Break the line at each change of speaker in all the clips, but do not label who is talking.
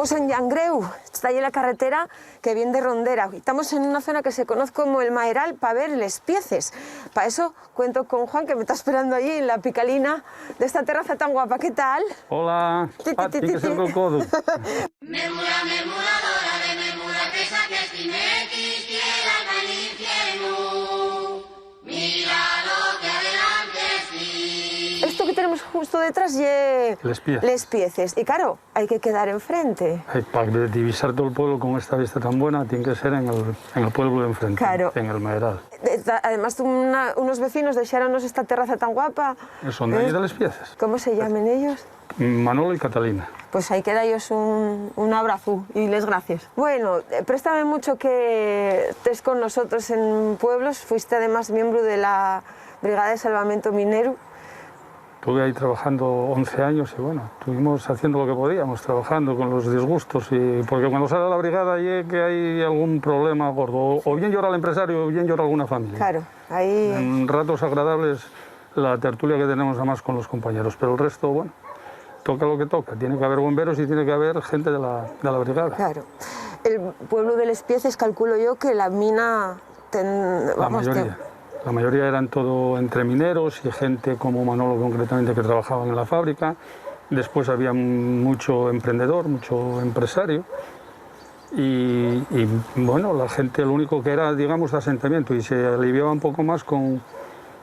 Estamos en Llangreu, está ahí en la carretera que viene de Rondera. Estamos en una zona que se conoce como el Maeral para ver les pieces. Para eso cuento con Juan, que me está esperando allí en la picalina de esta terraza tan guapa. ¿Qué tal?
Hola, tiene que ser con codo.
Esto que tenemos justo detrás es les pieces. Y claro, hay que quedar enfrente.
Para divisar todo el pueblo con esta vista tan buena, tiene que ser en el pueblo de enfrente,
claro.
En el Maeral.
Además, unos vecinos dejaronnos esta terraza tan guapa.
Son de ahí de les pieces.
¿Cómo se llaman ellos?
Manolo y Catalina.
Pues ahí queda ellos un abrazo y les gracias. Bueno, préstame mucho que estés con nosotros en pueblos. Fuiste además miembro de la Brigada de Salvamento Minero.
Estuve ahí trabajando 11 años y bueno, estuvimos haciendo lo que podíamos, trabajando con los disgustos, porque cuando sale la brigada y que hay algún problema gordo, o bien llora el empresario o bien llora alguna familia.
Claro, ahí...
En ratos agradables la tertulia que tenemos además con los compañeros, pero el resto, bueno, toca lo que toca. Tiene que haber bomberos y tiene que haber gente de la brigada.
Claro. El pueblo de les Pieces, calculo yo que la mina...
La mayoría eran todo entre mineros y gente como Manolo concretamente que trabajaban en la fábrica. Después había mucho emprendedor, mucho empresario. Y bueno, la gente lo único que era, digamos, de asentamiento, y se aliviaba un poco más con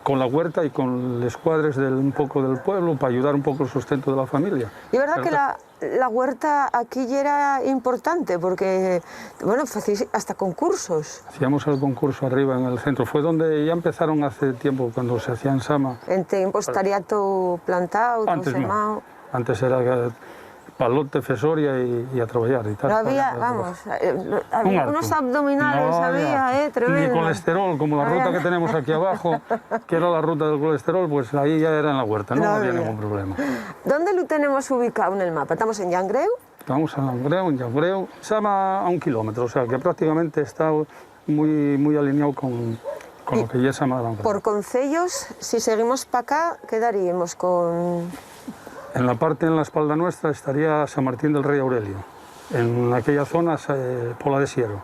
la huerta y con los cuadres un poco del pueblo para ayudar un poco el sustento de la familia.
Y es verdad que la huerta aquí ya era importante porque, bueno, hasta concursos.
Hacíamos el concurso arriba en el centro, fue donde ya empezaron hace tiempo, cuando se hacía en Sama.
En tiempo estaría todo plantado, todo semado.
No. Antes era palote, fesoria y a trabajar y tal.
No había, vamos, había unos abdominales, no había, tremendo.
Ni colesterol, como la ruta que tenemos aquí abajo, que era la ruta del colesterol, pues ahí ya era en la huerta, no había ningún problema.
¿Dónde lo tenemos ubicado en el mapa? ¿Estamos en Llangreu?
Estamos en Llangreu, Sama a 1 kilómetro, o sea que prácticamente está muy alineado con lo que ya es Sama de Llangreu.
Por concellos, si seguimos para acá, quedaríamos con...
En la parte en la espalda nuestra estaría San Martín del Rey Aurelio, en aquella zona Pola de Siero.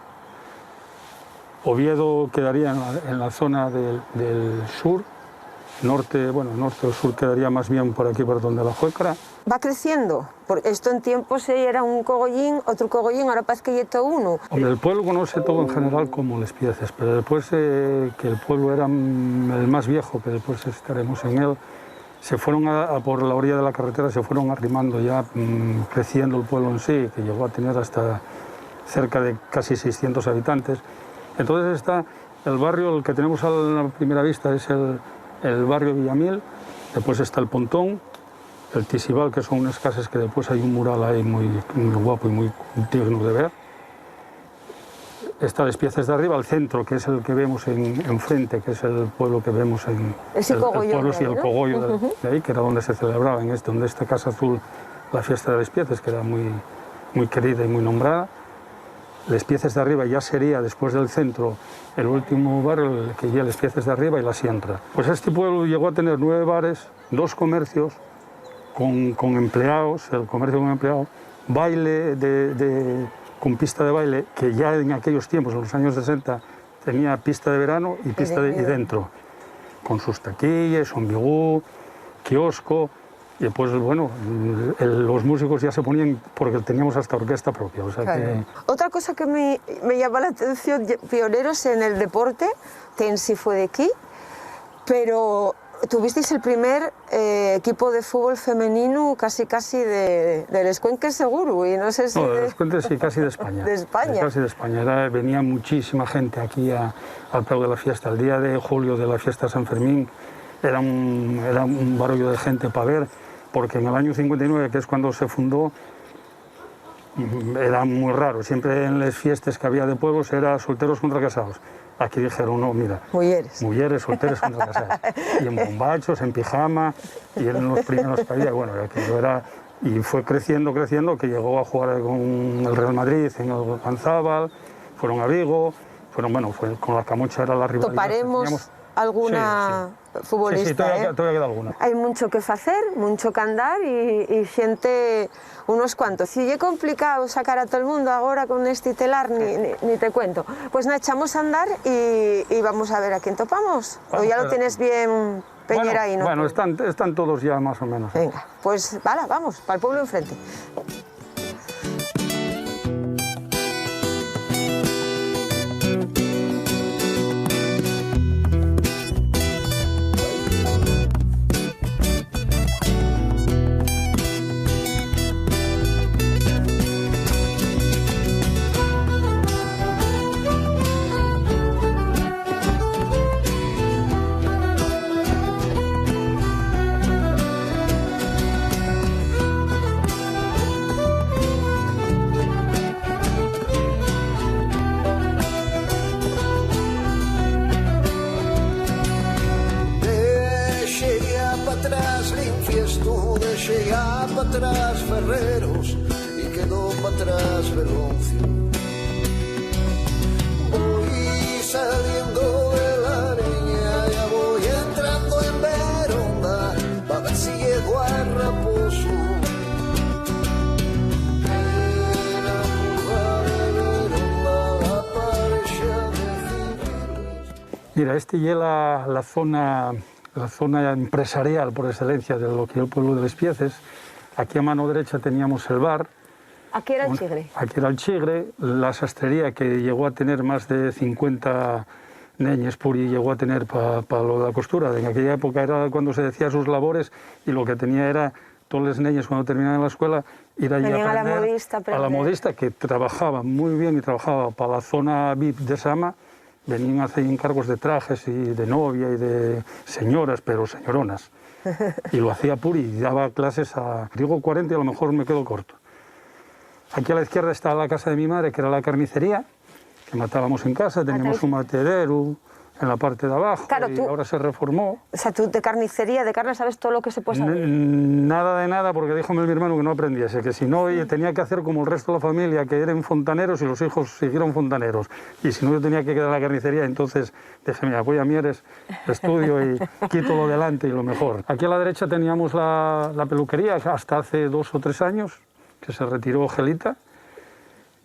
Oviedo quedaría en la zona del sur, norte o sur quedaría más bien por aquí, por donde la Juécara.
Va creciendo, porque esto en tiempos era un cogollín, otro cogollín, ahora parece que ya todo uno.
Hombre, el pueblo conoce todo en general como les Pieces, pero después que el pueblo era el más viejo, que después estaremos en él, se fueron por la orilla de la carretera, se fueron arrimando ya, creciendo el pueblo en sí, que llegó a tener hasta cerca de casi 600 habitantes. Entonces está el barrio, el que tenemos a la primera vista es el barrio Villamil, después está el Pontón, el Tisibal, que son unas casas que después hay un mural ahí muy guapo y muy digno de ver. Está les Pieces de arriba, el centro, que es el que vemos enfrente, que es el pueblo que vemos en el pueblo y el cogollo de ahí, que era donde se celebraba, donde esta Casa Azul, la fiesta de les Pieces, que era muy querida y muy nombrada. Les Pieces de arriba ya sería, después del centro, el último barrio, que ya les Pieces de arriba y la Sientra. Pues este pueblo llegó a tener 9 bares, 2 comercios, con empleados, el comercio con empleados, baile con pista de baile, que ya en aquellos tiempos, en los años 60, tenía pista de verano y pista y dentro, con sus taquillas, ambigú, kiosco, y después, bueno, los músicos ya se ponían, porque teníamos hasta orquesta propia. O sea que...
Otra cosa que me llama la atención, pioneros en el deporte, Tensi fue de aquí, pero tuvisteis el primer equipo de fútbol femenino casi de Les Cuenques seguro, y no sé si...
No, de Les Cuenques sí, casi de España.
De España.
Casi de España. Venía muchísima gente aquí al pau de la fiesta. El día de julio de la fiesta de San Fermín era un barullo de gente para ver, porque en el año 59, que es cuando se fundó, era muy raro. Siempre en las fiestas que había de pueblos era solteros contra casados. Aquí dijeron, no, mira, mujeres solteras contra casadas. Y en bombachos, en pijama, y en los primeros países. Bueno, aquello era... Y fue creciendo, que llegó a jugar con el Real Madrid, en el Ganzábal, fueron a Vigo, con la Camocha era la rivalidad.
¿Toparemos alguna futbolista.
Sí, todavía queda alguna.
Hay mucho que hacer, mucho que andar y gente, unos cuantos. Si es complicado sacar a todo el mundo ahora con este telar, ni te cuento. Pues nada, echamos a andar y vamos a ver a quién topamos. O ya lo tienes bien Peñera ahí, ¿no?
Bueno, están todos ya más o menos.
Venga, pues vale, vamos, para el pueblo enfrente.
Para atrás Ferreros y quedó para atrás Veloncio. Voy saliendo de la leña, ya voy entrando en Veronda, para ver si llego a Raposo.
Mira, este llega la zona empresarial por excelencia de lo que es el pueblo de Lespieces. Aquí a mano derecha teníamos el bar.
Aquí era el Chigre.
Aquí era el Chigre, la sastrería que llegó a tener más de 50 neñes Puri llegó a tener para lo de la costura. En aquella época era cuando se decía sus labores y lo que tenía era todos los niños cuando terminaban la escuela ir allí a aprender a la modista que trabajaba muy bien y trabajaba para la zona VIP de Sama. Venían a hacer encargos de trajes y de novia y de señoras, pero señoronas. Y lo hacía Puri y daba clases a... Digo 40 y a lo mejor me quedo corto. Aquí a la izquierda está la casa de mi madre, que era la carnicería, que matábamos en casa, teníamos un matadero en la parte de abajo, claro, y ahora se reformó.
O sea, tú de carnicería, de carne, sabes todo lo que se puede saber.
Nada de nada, porque dijo mi hermano que no aprendiese, que si no tenía que hacer como el resto de la familia, que eran fontaneros y los hijos siguieron fontaneros. Y si no, yo tenía que quedar en la carnicería, entonces dije, mira, voy a Mieres, estudio y quito lo delante y lo mejor. Aquí a la derecha teníamos la peluquería, hasta hace 2 o 3 años, que se retiró Gelita,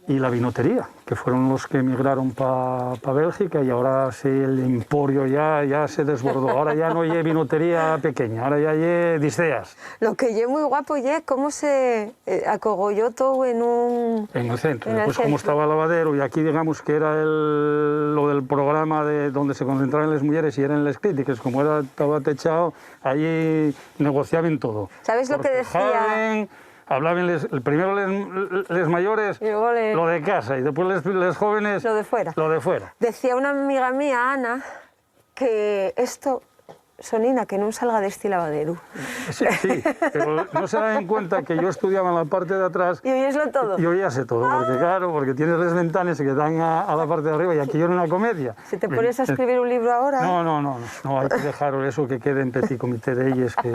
y la vinotería, que fueron los que emigraron para Bélgica y ahora sí el emporio ya se desbordó. Ahora ya no hay vinotería pequeña, ahora ya hay diceas.
Lo que es muy guapo es cómo se acogolló todo en un...
En el centro, después como estaba el lavadero y aquí digamos que era lo del programa donde se concentraban las mujeres y eran las críticas, como estaba techado, allí negociaban todo.
¿Sabes lo que decía?
Hablaban primero les mayores lo de casa y después les jóvenes
lo de fuera. Decía una amiga mía, Ana, que esto, Sonina, que no salga de este lavadero.
Sí, pero no se dan en cuenta que yo estudiaba en la parte de atrás.
¿Y oíaslo todo?
Y oíase todo, porque claro, porque tienes las ventanas que dan a la parte de arriba y aquí yo era una comedia.
Si te pones a escribir un libro ahora...
No, hay que dejar eso que quede en petit comité de ellas que...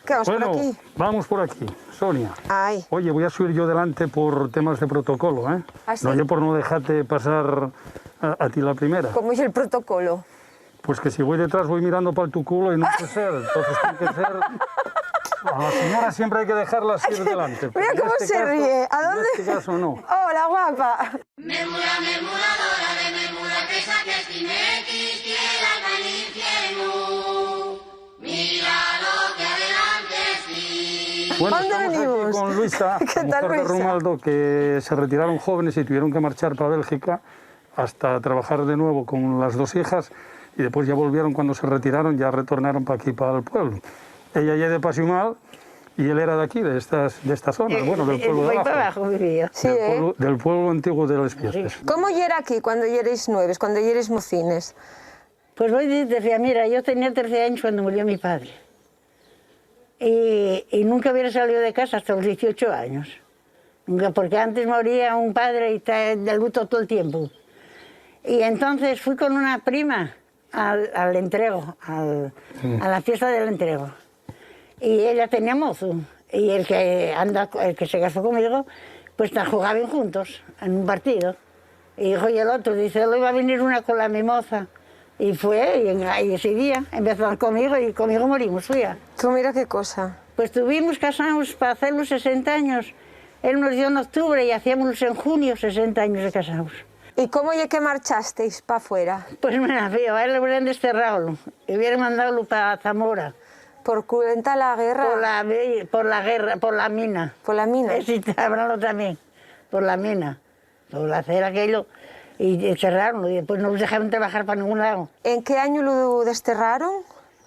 ¿Qué, vamos por aquí?
Vamos por aquí, Sonia.
Ay.
Oye, voy a subir yo delante por temas de protocolo, ¿eh?
¿Ah, sí?
No, yo por no dejarte pasar a ti la primera.
¿Cómo es el protocolo?
Pues que si voy detrás voy mirando para tu culo y no puede ser. Entonces tiene que ser... A la señora siempre hay que dejarlas ir delante.
Mira cómo se ríe. ¿A dónde?
En este caso no.
Hola, guapa.
Memura, memuradora de memura, que saques tinequis, tierra al infierno. Mira lo que adelante sí.
Bueno,
¿Dónde
estamos
venimos?
aquí con Luisa,
¿Qué
mujer
tal,
de
Luisa?
Rumaldo, que se retiraron jóvenes y tuvieron que marchar para Bélgica hasta trabajar de nuevo con las 2 hijas y después ya volvieron cuando se retiraron, ya retornaron para aquí, para el pueblo. Ella ya es de Pasiumal y él era de aquí, de esta zona, bueno, del pueblo de abajo.
Sí,
Del pueblo antiguo de Lespieces.
¿Cómo era aquí cuando erais nueves, cuando erais mocines?
Pues voy decía, mira, yo tenía 13 años cuando murió mi padre. Y nunca hubiera salido de casa hasta los 18 años. Porque antes moría un padre y está de luto todo el tiempo. Y entonces fui con una prima al entrego, a la fiesta del entrego. Y ella tenía mozo. Y el que se casó conmigo, pues jugaban juntos en un partido. Y dijo, y el otro, dice, hoy va a venir una con la mimosa. Y fue, y ese día empezó conmigo y conmigo morimos, fui a.
Tú mira qué cosa.
Pues estuvimos casados para hacer los 60 años. Él nos dio en octubre y hacíamos en junio 60 años de casados.
¿Y cómo es que marchasteis para afuera?
Pues mira, fío, a él le hubieran desterrado y hubieran mandado para Zamora.
¿Por cuenta la guerra?
Por la guerra, por la mina.
¿Por la mina?
Sí, hablarlo también, por la mina. Por hacer aquello y cerraron y después no los dejaron trabajar para ningún lado.
¿En qué año lo desterraron?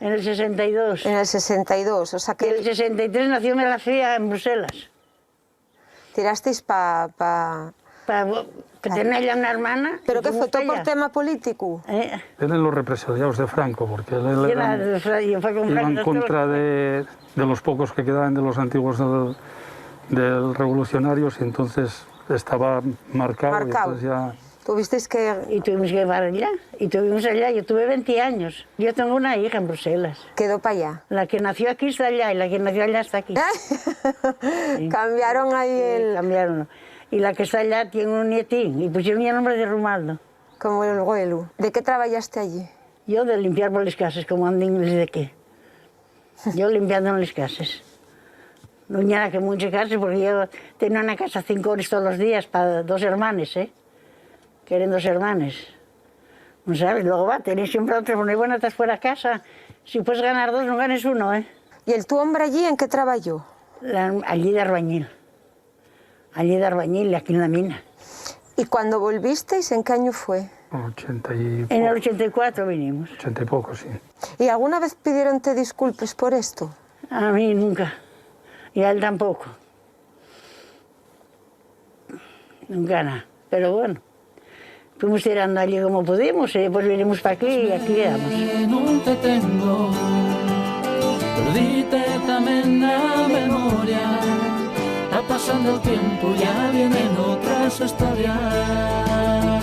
En el 62.
En el 62, o sea
Y
que
en el 63 nació Melafía en Bruselas.
tirasteis para...
Tenía ella una hermana.
¿Pero
y
qué fue?
fuimos
¿Todo
para
por
allá.
tema político?
Eran los represaliados de Franco, porque él
Y yo fue con
iba
Franco,
en contra de los pocos que quedaban de los antiguos del revolucionarios y entonces estaba marcado. Y entonces ya...
Tuvisteis que...
Y tuvimos que llevar allá. Y tuvimos allá. Yo tuve 20 años. Yo tengo una hija en Bruselas.
Quedó para allá.
La que nació aquí está allá y la que nació allá está aquí. Sí.
Cambiaron ahí el...
Cambiaron. Y la que está allá tiene un nietín y pusieron el nombre de Romaldo.
Como el Goelu. ¿De qué trabajaste allí?
Yo de limpiar por las casas, como ando en inglés de qué. Yo limpiando en las casas. No tenía que muchas casas porque yo tenía una casa 5 horas todos los días para 2 hermanos, ¿eh? Que eran 2 hermanos. ¿No sabes? Luego va, tenés siempre otro, bueno, y bueno, estás fuera de casa. Si puedes ganar 2, no ganes 1, ¿eh?
¿Y el tu hombre allí en qué trabajó?
Allí de albañil. Allí de albañil, aquí en la mina.
¿Y cuando volvisteis, en qué año fue?
80 y
En el 84 vinimos.
80 y poco, sí.
¿Y alguna vez pidieronte disculpas por esto?
A mí nunca. Y a él tampoco. Nunca nada. Pero bueno, fuimos tirando allí como pudimos y después vinimos para aquí y aquí quedamos.
Non te tengo, perdite también la memoria. Está pasando el tiempo, ya vienen otras historias.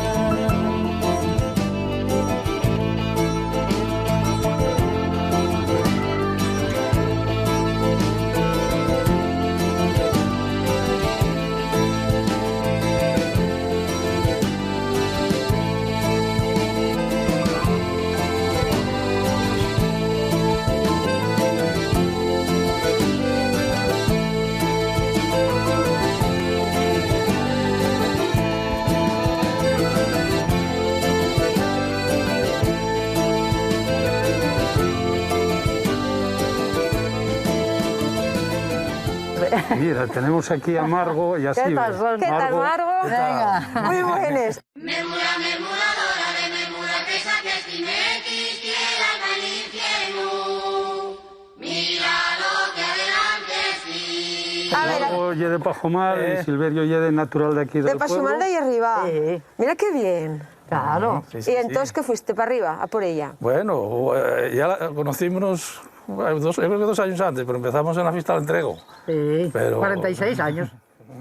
Mira, tenemos aquí a Margo y así.
¿Qué tal, Margo?
Venga.
Muy buenas.
Memura, memuradora de memura, que saques timequis, quiera al infierno. Mira lo que adelante sí.
A ver,
Margo ye de Pajomal y Silverio ye de natural de aquí del
de Pachumal de ahí arriba.
Sí.
Mira qué bien.
Claro.
¿Y entonces qué fuiste para arriba, a por ella?
Bueno, ya la conocimos, yo creo que 2 años antes, pero empezamos en la fiesta del entrego.
Sí,
Pero-
46 años.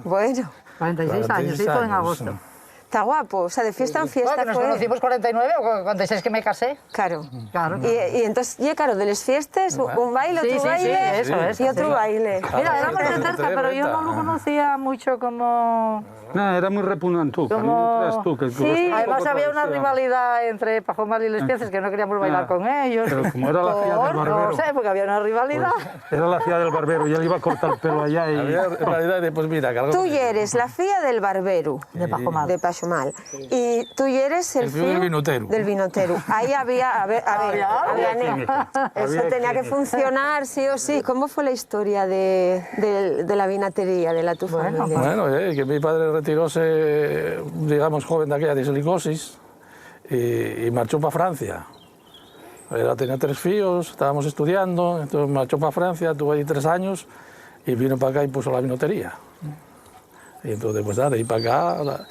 Bueno,
46 años, sí, fue en agosto.
está guapo. O sea, de fiesta en fiesta
Bueno, nos
fue...
conocimos 49 o 46 que me casé.
Claro.
Claro.
Y entonces, y claro, de las fiestas, un baile,
Sí,
otro
sí,
baile
sí, eso es,
y otro
sí.
baile.
Mira, éramos de
Claro,
cerca, pero yo no lo conocía mucho como...
No, era muy repugnante tú,
Como-
creas tú, que tú
Sí,
eres un
además
poco
había una
travesía.
rivalidad entre Pajomal y Les Piezas que no queríamos bailar con ellos.
Pero como era la ciudad del barbero,
No sé, porque había una rivalidad.
era la ciudad del barbero y él iba a cortar el pelo allá y...
Había realidad de, pues mira, que algo...
Tú ya eres la fía del barbero.
De Pajomal.
De Pachumal. Y tú ya eres el
El fío del vinotero.
Del vinotero. Ahí había, había eso
Había
tenía que funcionar sí o sí. ¿Cómo fue la historia de la vinatería, de la tu familia?
Bueno, que mi padre retiróse, digamos, joven de aquella dislicosis y marchó para Francia. Tenía 3 fíos, estábamos estudiando, entonces marchó para Francia, tuvo ahí 3 años y vino para acá y puso la vinotería. Y entonces, pues nada, de ahí para acá,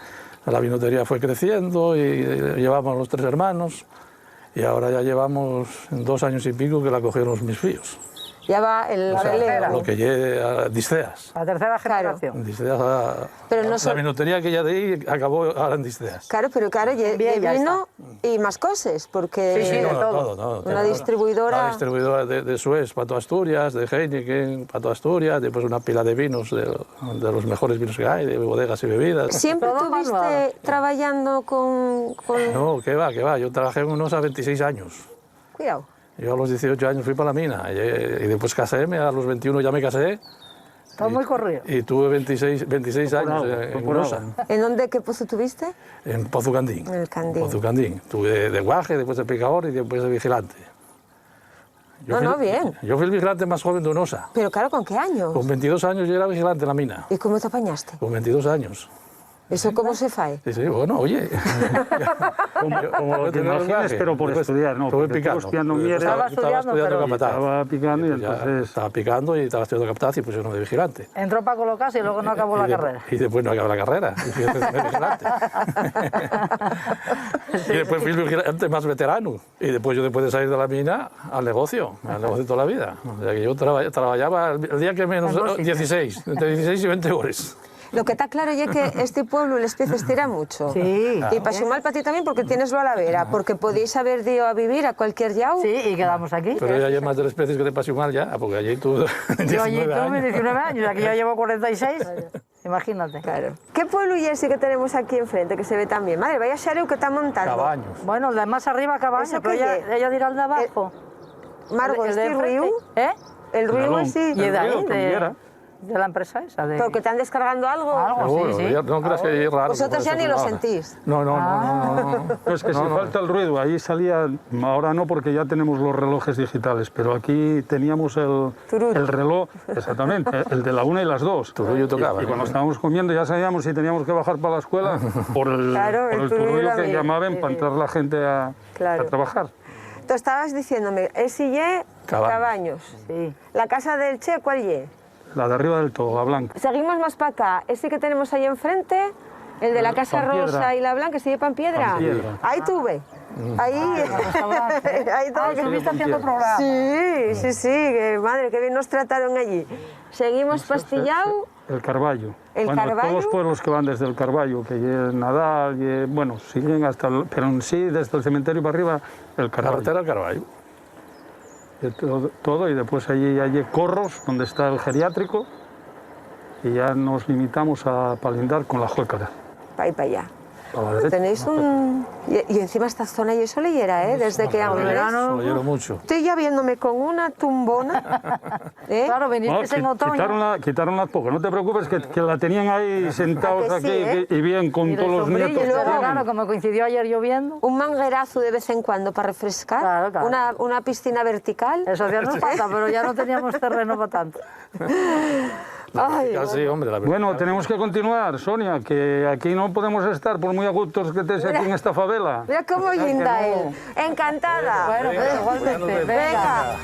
la vinotería fue creciendo y llevamos los 3 hermanos y ahora ya llevamos 2 años y pico que la cogieron mis fíos.
Ya va el relevo.
Lo que llegue a Disteas.
La tercera generación.
Disteas
Pero no
la minutería que ya de ahí acabó ahora en Disteas.
Claro, pero claro,
Bien, ya
vino y más cosas, porque
Sí, sí, de
todo.
una distribuidora...
Una distribuidora de Suez para toda Asturias, de Heineken para toda Asturias, después una pila de vinos, de los mejores vinos que hay, de bodegas y bebidas.
¿Siempre
Todo
estuviste
manual.
trabajando con...?
No, que va. Yo trabajé en unos a 26 años.
Cuidado.
Yo a los 18 años fui para la mina y después caséme, a los 21 ya me casé.
Está muy corrido.
Y tuve 26 años en Unosa,
¿En dónde, qué puesto tuviste?
en Pozo Candín.
En el Candín.
Pozo Candín. Tuve de guaje, después de picador y después de vigilante.
Bien.
Yo fui el vigilante más joven de Unosa.
Pero claro, ¿con qué años?
Con 22 años yo era vigilante en la mina.
¿Y cómo te apañaste?
Con 22 años.
¿Eso cómo se fae?
Sí, bueno, oye.
Como te imaginas, pero por estudiar, ¿no?
Estuve
Porque tú
picando.
estudiando mierda,
Estaba estudiando, pero-
capataz.
estaba picando y
Ya
entonces...
estaba picando y estaba estudiando capataz y pusieron de vigilante.
Entró para colocarse y luego no acabó la carrera.
Y después no acabé la carrera. Y fui de vigilante. Y después fui el vigilante más veterano. Y después de salir de la mina, al negocio toda la vida. O sea que yo trabajaba el día que menos, 16, entre 16 y 20 horas.
Lo que está claro es que este pueblo les piezas tira mucho.
Sí.
Y pasó mal para ti también porque tienes lo a la vera, porque podéis haber ido a vivir a cualquier yao.
Sí, y quedamos aquí.
Pero ya hay más de las especies que te pasó mal ya, porque allí tú 19
Yo allí tuve
años.
19 años, aquí yo llevo 46. Imagínate.
Claro. ¿Qué pueblo y ese que tenemos aquí enfrente, que se ve tan bien? Madre, vaya xareu que está montando.
Cabaños.
Bueno, el de más arriba Cabaño,
¿Eso
pero
qué
ella dirá el de abajo.
Margo,
El de
este
enfrente.
río,
¿Eh?
el río
Nalón.
así,
Y de ahí,
río, Cambiera.
de la empresa esa. De...
porque están descargando algo.
Algo.
Seguro,
sí, sí.
ya no creas que es raro.
Vosotros ya
por
ni
eso
lo
ahora.
sentís.
No.
No, es que si falta el ruido, ahí salía, ahora no porque ya tenemos los relojes digitales, pero aquí teníamos el reloj, exactamente, el de la 1 y las 2.
Turullo tocaba.
Y cuando estábamos comiendo ya sabíamos si teníamos que bajar para la escuela por el,
Claro,
por
el
el
turullo
turullo que
también.
llamaban
Sí,
para
sí.
entrar la gente a
Claro.
trabajar.
Tú estabas diciéndome, ese ye
Cabaños.
Cabaños.
Sí.
La casa del Che, ¿cuál ye?
La de arriba del todo, la blanca.
Seguimos más para acá. Ese que tenemos ahí enfrente, el de la Casa
Panpiedra.
Rosa y la Blanca, ¿sigue Panpiedra?
Panpiedra.
Ahí tuve. Ahí, ahí
Ah,
tuve.
estuviste haciendo programa.
Sí, que, madre, que bien nos trataron allí. Seguimos pastillado.
El Carballo.
¿El
bueno,
Carballo?
todos los pueblos que van desde el Carballo, que es Nadal, bueno, siguen hasta pero en sí, desde el cementerio para arriba, el Carballo.
Carretera al Carballo.
Todo, y después allí hay Corros, donde está el geriátrico, y ya nos limitamos a palindar con la Juécara.
Para ahí, para allá.
Para la derecha.
Tenéis un... Y encima esta zona y eso leyera, ¿eh? Desde que
En verano,
Lo quiero mucho.
estoy ya viéndome con una tumbona. ¿eh?
claro,
No,
viniste en otoño.
quitaron las pocas, no te preocupes, que la tenían ahí sentados
¿A que sí,
aquí
eh?
y bien con
Y de
todos los
sombrillo,
nietos. que
pero
tienen.
claro, como coincidió ayer lloviendo.
Un manguerazo de vez en cuando para refrescar.
Claro, claro.
Una piscina vertical.
Eso ya nos falta, pero ya no teníamos terreno para tanto.
Ay,
Casi, hombre, la verdad.
Bueno, tenemos que continuar, Sonia, que aquí no podemos estar por muy agudos que estés aquí en esta favela.
mira cómo linda él. Encantada.
Bueno, pues igualmente.
Venga.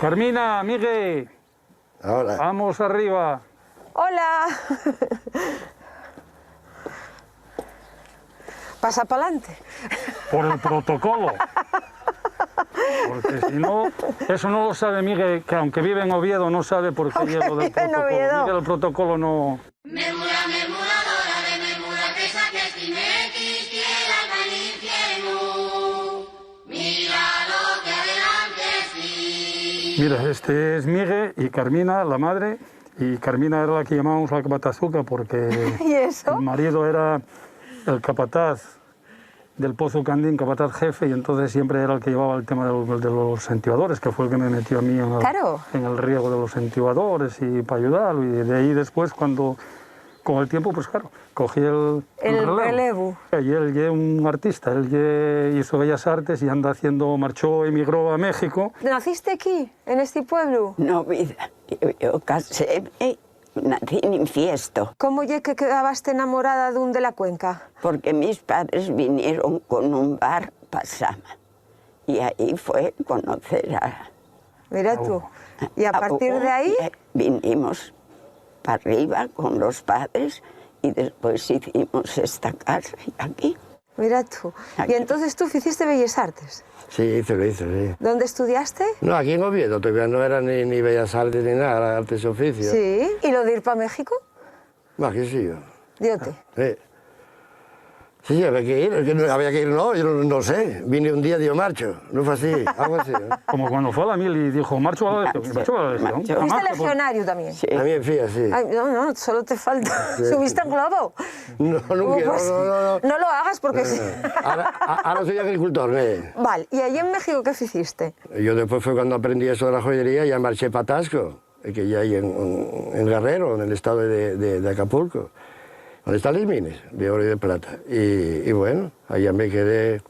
Carmina, Miguel,
Ahora,
vamos arriba.
Hola. Pasa para adelante.
Por el protocolo. Porque si no, eso no lo sabe Miguel, que aunque vive en Oviedo no sabe por qué llega lo del
vive en
protocolo.
Oviedo.
Miguel, el protocolo no...
Memura, memuradora de memura, que saques timequis, quiera al infierno. Mira lo que adelante sí.
Mira, este es Miguel y Carmina, la madre, Y Carmina era la que llamábamos la capatazuca porque
¿Y eso?
el marido era el capataz del Pozo Candín, capataz jefe, y entonces siempre era el que llevaba el tema de los sentibadores, que fue el que me metió a mí en el riego de los sentibadores y para ayudarlo. Y de ahí después, cuando con el tiempo, pues claro, cogí el relevo. Y él es un artista, él hizo Bellas Artes y marchó, emigró a México.
¿Naciste aquí, en este pueblo?
No, vida, yo casé, nací en Infiesto.
¿Cómo es que quedaste enamorada de la cuenca?
Porque mis padres vinieron con un bar para Sama. Y ahí fue conocer a...
Mira tú. Y a partir de ahí...
Vinimos para arriba con los padres y después hicimos esta casa y aquí.
Mira tú.
Aquí.
Y entonces tú hiciste Bellas Artes.
Sí, lo hice, sí.
¿Dónde estudiaste?
No, aquí en Oviedo, todavía no era ni Bellas Artes ni nada, era Artes y Oficios.
Sí. ¿Y lo de ir para México?
Más que sí.
Diote.
Sí. Sí, había que ir, no, yo no sé. Vine un día, digo, marcho, no fue así, algo así. ¿No?
Como cuando fue a la mil y dijo, marcho a la Legión.
¿Fuiste legionario también?
Sí.
También fui así.
Ay, no, solo te falta.
Sí.
¿Subiste en globo?
No, no quiero,
Pues,
no.
No lo hagas porque sí.
Ahora soy agricultor, ¿eh?
Vale, ¿y allí en México qué hiciste?
Yo después fue cuando aprendí eso de la joyería, ya marché para Tasco, que ya hay en Guerrero, en el estado de Acapulco, donde están las minas de oro y de plata. Y bueno, allá me quedé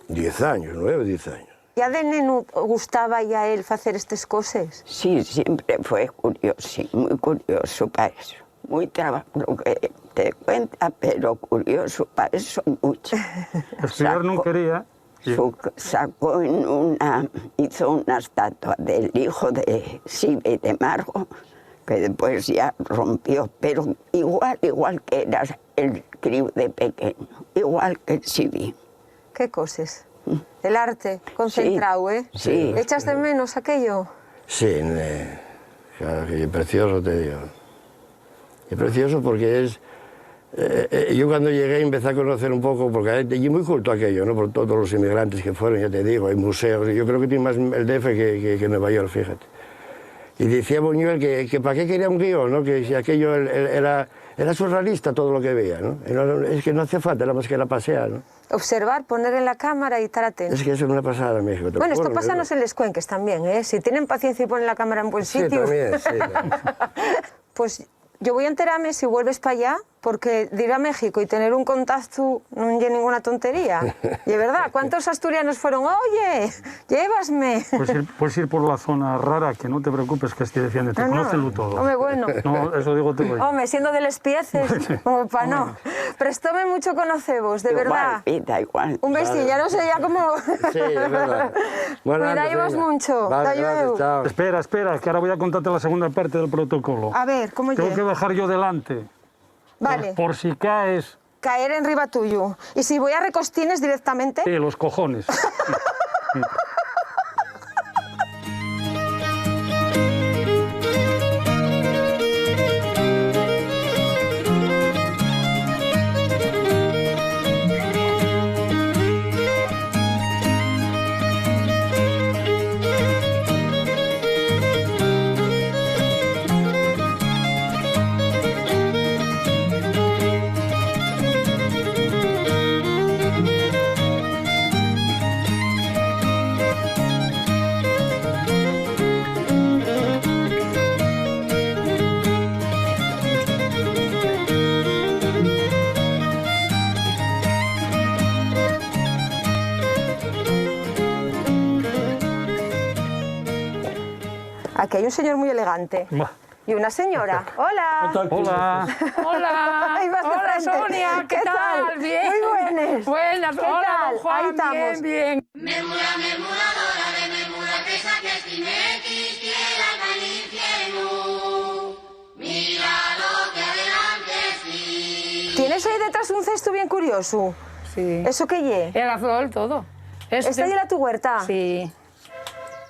10 años, 9 o 10 años.
¿Ya de neno gustaba ya él hacer estas cosas?
Sí, siempre fue curioso, muy curioso para eso. Muy trabajo, lo que te cuenta, pero curioso para eso mucho.
Estudiar no quería.
Sacó hizo una estatua del hijo de Sibe y de Margo, que después ya rompió, pero igual que era el crío de pequeño, igual que el Sibe.
¿Qué cosas? El arte concentrado, ¿eh?
Sí.
¿Echas de menos aquello?
Sí, claro, que es precioso, te digo. Es precioso porque es... yo cuando llegué empecé a conocer un poco, porque allí muy culto aquello, ¿no? Por todos los inmigrantes que fueron, ya te digo, hay museos, yo creo que tiene más el DF que Nueva York, fíjate. Y decía Buñuel que para qué quería un guión, ¿no? Que si aquello era surrealista todo lo que veía, ¿no? Es que no hacía falta, era más que la pasear, ¿no?
Observar, poner en la cámara y estar atento.
Es que eso es una pasada en México.
Bueno, esto pasa en los cuenques también, ¿eh? Si tienen paciencia y ponen la cámara en buen sitio.
Sí, también, sí.
Pues yo voy a enterarme si vuelves para allá, porque de ir a México y tener un contacto no es ninguna tontería. Y es verdad, ¿cuántos asturianos fueron? Oye, llévasme.
Puedes ir por la zona rara, que no te preocupes, que estoy diciendo, te conocen todo.
Hombre, bueno.
No, eso digo te voy.
Hombre, siendo de Les Pieces, como para no. Prestóme mucho conocebos, de verdad.
Igual.
Un besillo, ya no sé, ya como...
Sí, es verdad. Bueno,
Cuidaos mucho.
Vale, gracias, chao.
Espera, que ahora voy a contarte la segunda parte del protocolo.
A ver, ¿cómo
Tengo que
llega?
bajar yo delante.
Vale.
Por si caes...
Caer en riba tuyo. ¿Y si voy a recostines directamente?
Sí, los cojones.
Aquí hay un señor muy elegante. Y una señora. Hola.
Hola.
Hola.
Ahí vas de
Hola,
frente.
Sonia. ¿Qué tal? Bien.
Muy buenas.
Buenas.
¿Qué
Hola,
tal?
don Juan.
Ahí estamos.
Bien.
Mermura, mermuradora de mermura, que saques timequis, tierra al infierno. Mira lo que adelante sí.
¿Tienes ahí detrás un cesto bien curioso?
Sí.
¿Eso qué lle?
El azul, todo.
¿Esta ya era tu huerta?
Sí.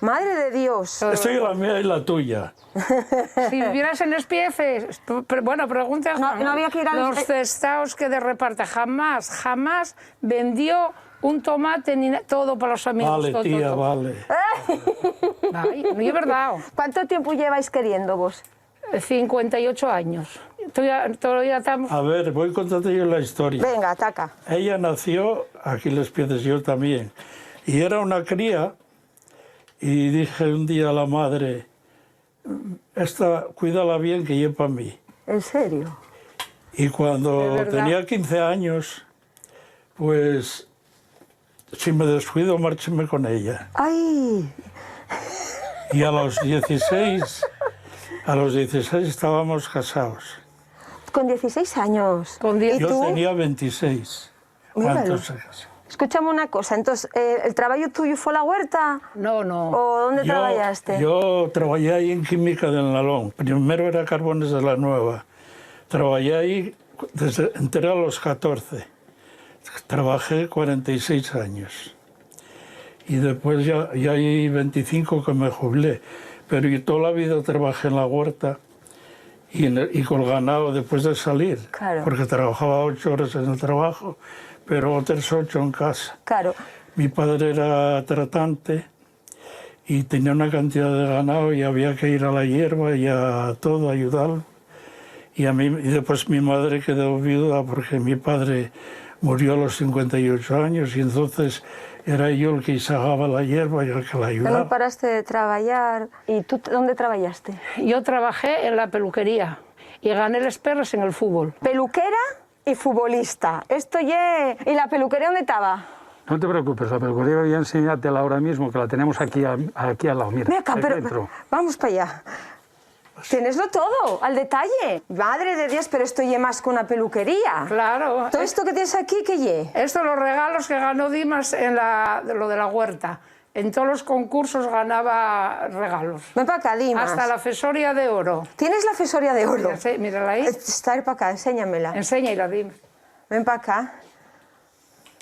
Madre de Dios.
Estoy la mía y la tuya.
Si vivieras en Espieces, bueno, pregunta
No había que ir a
los cestaos que de reparte. Jamás vendió un tomate ni todo para los amigos.
Vale,
todo,
tía,
todo.
vale.
Ay, no es verdad.
¿Cuánto tiempo lleváis queriendo vos?
58 años. Todavía estamos...
A ver, voy contando yo la historia.
Venga, ataca.
Ella nació aquí en Les Piedras, yo también. Y era una cría, y dije un día a la madre, esta, cuídala bien que lleva para mí.
¿En serio?
Y cuando tenía 15 años, pues, si me descuido, márcheme con ella.
¡Ay!
Y a los 16 estábamos casados.
Con 16 años.
Yo tenía 26. ¿Cuántos se casaron?
Escúchame una cosa, entonces, ¿el trabajo tuyo fue la huerta?
No, no.
¿O dónde trabajaste?
Yo trabajé ahí en Química del Nalón. Primero era Carbones de la Nueva. Trabajé ahí entré a los 14. Trabajé 46 años. Y después ya hay 25 que me jubilé. Pero yo toda la vida trabajé en la huerta y con el ganado después de salir.
Claro.
Porque trabajaba 8 horas en el trabajo, pero otras 8 en casa.
Claro.
Mi padre era tratante y tenía una cantidad de ganado y había que ir a la hierba y a todo, ayudarlo. Y después mi madre quedó viuda porque mi padre murió a los 58 años y entonces era yo el que sacaba la hierba y el que la ayudaba.
¿No paraste de trabajar? ¿Y tú dónde trabajaste?
Yo trabajé en la peluquería y gané los perros en el fútbol.
Peluquera y futbolista. Esto ya... ¿Y la peluquería dónde estaba?
No te preocupes, la peluquería voy a enseñártela ahora mismo, que la tenemos aquí al lado. Mira,
Mira acá,
aquí
pero
dentro.
vamos para allá. Tieneslo todo, al detalle. Madre de Dios, pero esto ya más que una peluquería.
Claro.
¿Todo esto que tienes aquí, qué ye?
Estos los regalos que ganó Dimas en lo de la huerta. En todos los concursos ganaba regalos.
Ven para acá, Dimas.
Hasta la fesoria de oro.
¿Tienes la fesoria de oro?
Mírala ahí.
Está para acá, enséñamela.
Enséñala, Dimas.
Ven para acá.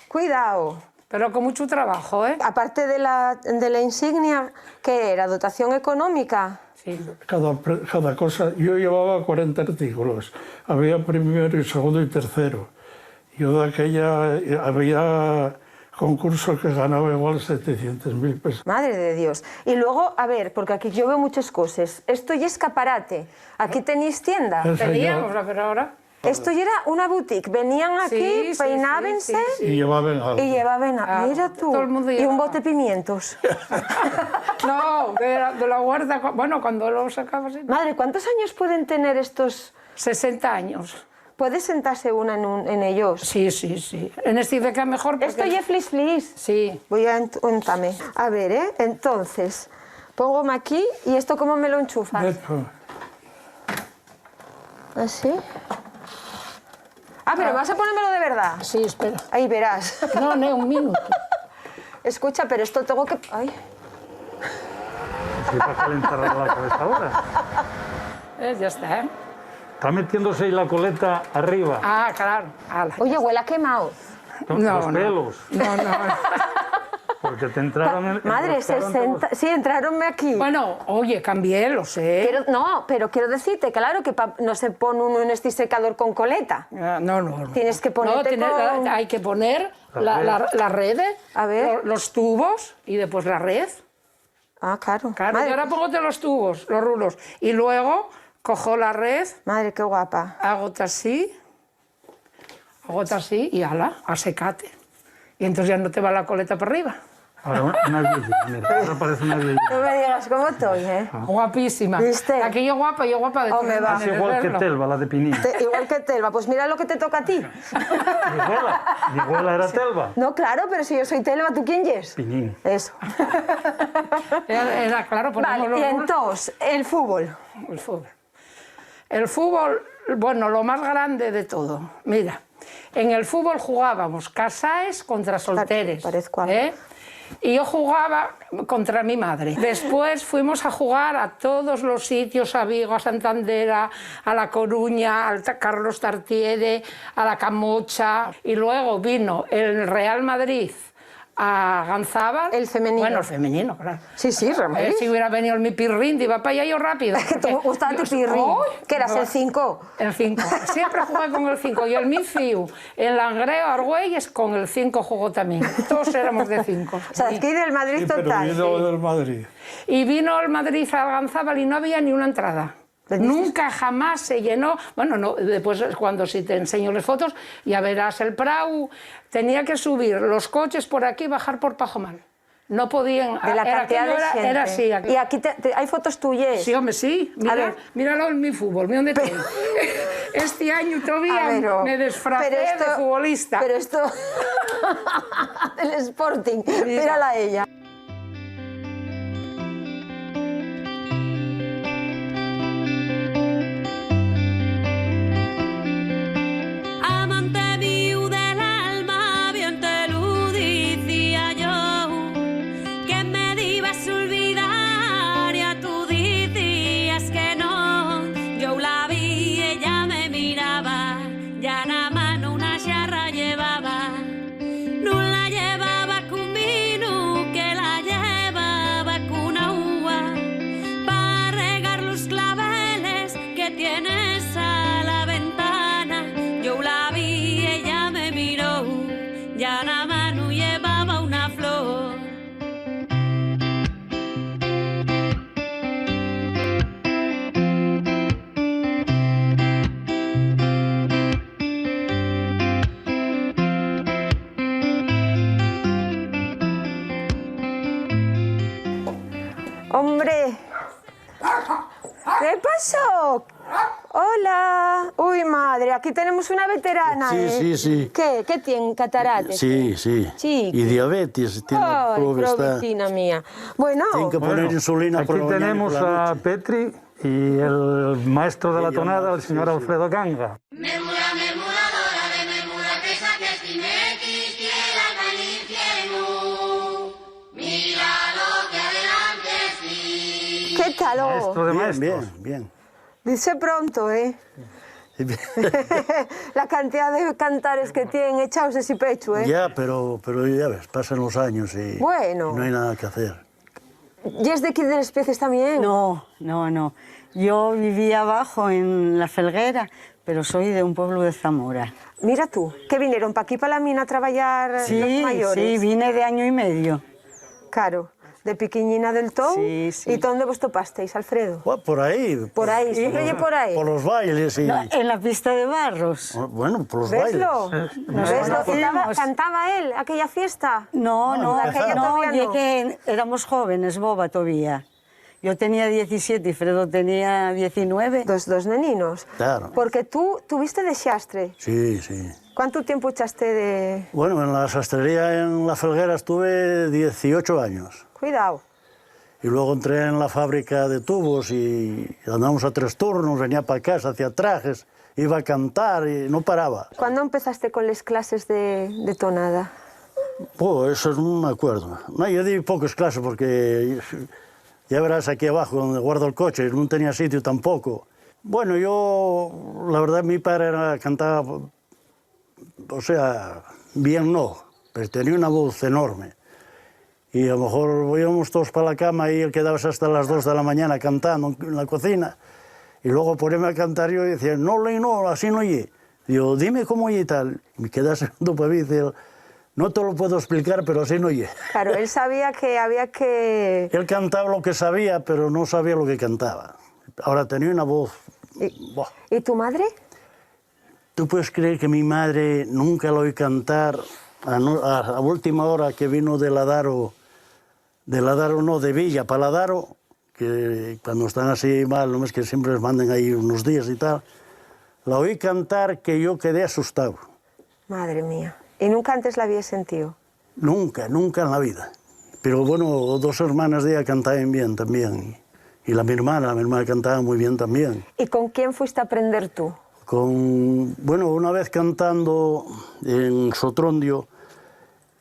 Cuidado.
Pero con mucho trabajo, ¿eh?
Aparte de la insignia, ¿qué era? ¿Dotación económica?
Sí.
Cada cosa, yo llevaba 40 artículos, había primero y segundo y tercero. Yo de aquella había concursos que ganaba igual 700.000 pesos.
Madre de Dios. Y luego, a ver, porque aquí yo veo muchas cosas. Esto ya es escaparate. ¿Aquí tenéis tienda?
Teníamos, pero ahora...
Esto ya era una boutique. Venían aquí,
Sí,
peinábense
Y llevaban algo.
y llevaban... Mira tú.
todo el mundo
y un
llevaba.
bote de pimientos.
No, de la huerta, bueno, cuando lo sacabas...
Madre, ¿cuántos años pueden tener estos...?
60 años.
¿Puede sentarse una en ellos?
Sí, sí, sí. En este ICK mejor porque...
Esto ya es flis.
Sí.
Voy a untarme. A ver, ¿eh? Entonces, póngome aquí y ¿esto cómo me lo enchufas? ¿Así? Ah, pero vas a ponérmelo de verdad.
Sí, espera.
Ahí verás.
No, un minuto.
Escucha, pero esto tengo que... Ay.
¿Sí para calentar la cabeza ahora?
Ya está, ¿eh?
Está metiéndose ahí la coleta arriba.
Ah, claro. Ala.
Oye, huele a quemado.
Los pelos.
No.
Porque te entraron en...
Madre, 60... Sí, entraronme aquí.
Bueno, oye, cambié, lo sé.
No, pero quiero decirte, claro, que no se pone uno en este secador con coleta.
No.
Tienes que ponerte con...
Hay que poner la red,
A ver.
los tubos y después la red.
Ah, claro.
Claro,
Madre,
y ahora pongote los tubos, los rulos. Y luego cojo la red,
Madre, qué guapa.
hago así y ala, a secate. Y entonces ya no te va la coleta para arriba.
Ahora una viejita, mira, ahora parece una viejita.
No me digas cómo estoy, ¿eh?
Guapísima.
¿Viste?
Aquí yo guapa de
Oh, me va.
Es igual que Telva, la de Pinín.
Igual que Telva. Pues mira lo que te toca a ti.
Mi abuela era Telva.
No, claro, pero si yo soy Telva, ¿tú quién eres?
Pinín.
Eso.
Era claro, ponemos
Vale,
los
y
rulos.
entonces, el fútbol.
El fútbol, bueno, lo más grande de todo. Mira, en el fútbol jugábamos casaes contra solteres.
Parezco algo.
¿eh? Y yo jugaba contra mi madre. Después fuimos a jugar a todos los sitios, a Vigo, a Santander, a La Coruña, al Carlos Tartiere, a La Camocha. Y luego vino el Real Madrid a Ganzábal.
El femenino.
Bueno, el femenino, claro.
Sí, Real
Si hubiera venido el mi pirrín, iba para allá yo rápido.
Es que te gustaba tu pirrín. ¿Qué eras, el 5?
El 5. Siempre jugué con el 5. Y el mi fiu, en Langreo, Argüelles, con el 5 jugó también. Todos éramos de 5.
O sea, aquí del Madrid
Sí, pero
total.
vino del Madrid.
Y vino el Madrid a Ganzábal y no había ni una entrada. Nunca jamás se llenó. Bueno, no, después cuando sí te enseño las fotos ya verás el Prau. Tenía que subir los coches por aquí y bajar por Pajomán. No podían...
De la cantidad de gente.
Era así. Aquí.
¿Y aquí hay fotos tuyas?
Sí, hombre, sí. Mira, míralo en mi fútbol, mira dónde estoy. Este año todavía me disfracé de futbolista.
Pero esto... el Sporting. Mírala a ella. ¡Hombre! ¿Qué pasó? Hola. Uy, madre, aquí tenemos una veterana,
Sí,
¿eh?
sí, sí.
¿Qué? ¿Qué tiene? ¿Cataratas?
Sí, sí.
Sí.
Y diabetes. Tiene
Ay, probetina mía. Bueno,
Tiene que poner insulina
aquí
por la mañana y
tenemos
por la
a
noche.
Petri y el maestro de la tonada, el señor Alfredo Ganga.
Memura, memuradora de memura, que saques timequis, tierra al infierno. Mira lo que adelante sí.
¿qué tal?
Maestro de
Bien,
maestros.
bien, bien.
Dice pronto, ¿eh? La cantidad de cantares que tienen echados ese pecho, ¿eh?
Ya, pero ya ves, pasan los años y,
Bueno.
y no hay nada que hacer.
¿Y es de aquí de las Especies también?
No, no, no. Yo vivía abajo en La Felguera, pero soy de un pueblo de Zamora.
Mira tú, que vinieron para aquí, para la mina, a trabajar los mayores.
Sí, vine de año y medio.
Claro, de piquiñina del todo.
Sí, sí.
¿Y dónde vos topasteis, Alfredo?
Bueno, por ahí.
Por ahí, siempre oye por ahí.
Por los bailes y...
No, en la pista de Barros.
Bueno, por los
¿Veslo?
bailes.
¿Veslo?
conocíamos.
¿Cantaba él aquella fiesta?
No, no,
aquella
no,
todavía no.
ya que éramos jóvenes, boba todavía. Yo tenía 17 y Fredo tenía 19.
Dos neninos.
Claro.
Porque tú tuviste de xastre.
Sí, sí.
¿Cuánto tiempo echaste de...?
Bueno, en la sastrería en La Felguera estuve 18 años.
Cuidado.
Y luego entré en la fábrica de tubos y andábamos a 3 turnos, venía para casa, hacía trajes, iba a cantar y no paraba.
¿Cuándo empezaste con las clases de tonada?
Pues eso no me acuerdo. No, yo di pocas clases porque ya verás aquí abajo donde guardo el coche, no tenía sitio tampoco. Bueno, yo, la verdad, mi padre cantaba, o sea, bien no, pero tenía una voz enorme. Y a lo mejor íbamos todos para la cama y él quedaba hasta las 2 de la mañana cantando en la cocina. Y luego ponerme a cantar yo y decía, no, no, así no oye. Digo, dime cómo oye y tal. Y me quedaba segundo para mí y decía, no te lo puedo explicar, pero así no oye.
Claro, él sabía que había que...
Él cantaba lo que sabía, pero no sabía lo que cantaba. Ahora tenía una voz...
¿Y tu madre?
¿Tú puedes creer que mi madre nunca la oí cantar a última hora que vino de Ladaro no, de Villa para Ladaro, que cuando están así mal, no es que siempre les manden ahí unos días y tal, la oí cantar que yo quedé asustado.
Madre mía. ¿Y nunca antes la había sentido?
Nunca, nunca en la vida. Pero bueno, 2 hermanas de ella cantaban bien también. Y mi hermana cantaba muy bien también.
¿Y con quién fuiste a aprender tú?
Bueno, una vez cantando en Sotrondio,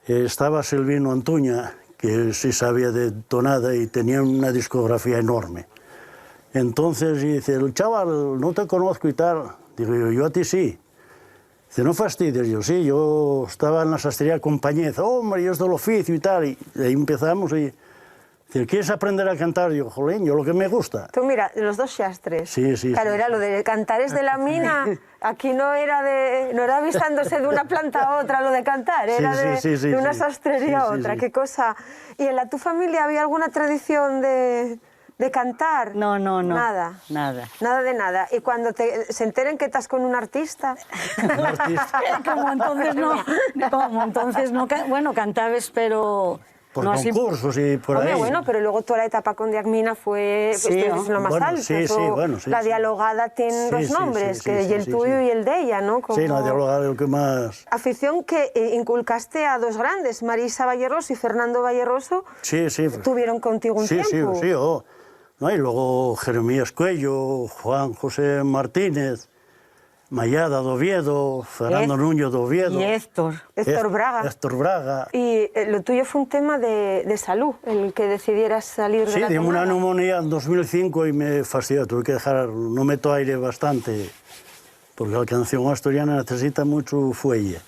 estaba Silvino Antuña, que sí sabía de tonada y tenía una discografía enorme. Entonces dice, el chaval, no te conozco y tal. Digo yo a ti sí. Dice, no fastidies. Yo sí, yo estaba en la sastrería Compañía. Dice, hombre, yo es del oficio y tal. Y ahí empezamos y... Dice, ¿quieres aprender a cantar? Yo, jolín, yo lo que me gusta.
Tú mira, los 2 xastres.
Sí, sí.
Claro,
sí.
era lo de cantares de la mina. Aquí no era avistándose de una planta a otra lo de cantar, era de una sastrería a otra. Qué cosa. ¿Y en tu familia había alguna tradición de ¿De cantar?
No, no, no.
Nada.
Nada.
Nada de nada. ¿Y cuando se enteren que estás con un artista?
Un artista.
Como entonces no, bueno, cantabas, pero...
Por
no así...
concursos y por
Hombre,
ahí.
bueno, pero luego toda la etapa con Diagmina fue
Sí,
es lo más
bueno,
alto.
sí, sí, bueno, sí,
la
sí.
dialogada tiene
Sí,
dos
sí,
nombres,
sí,
que
sí,
y el
sí,
tuyo
sí.
y el de ella, ¿no? Como...
Sí, la dialogada es lo que más...
Afición que inculcaste a dos grandes, Marisa Valleroso y Fernando Valleroso,
Sí, sí.
tuvieron contigo un
Sí,
tiempo.
sí, sí. ¿No? Y luego Jeremías Cuello, Juan José Martínez, Mayada de Oviedo, Fernando Núñez de Oviedo.
Y Héctor.
Héctor Braga.
Héctor Braga.
Y lo tuyo fue un tema de salud, el que decidieras salir de
Sí,
la
di una
tonada.
neumonía en 2005 y me fastidió. Tuve que dejar, no meto aire bastante, porque la canción asturiana necesita mucho fuelle.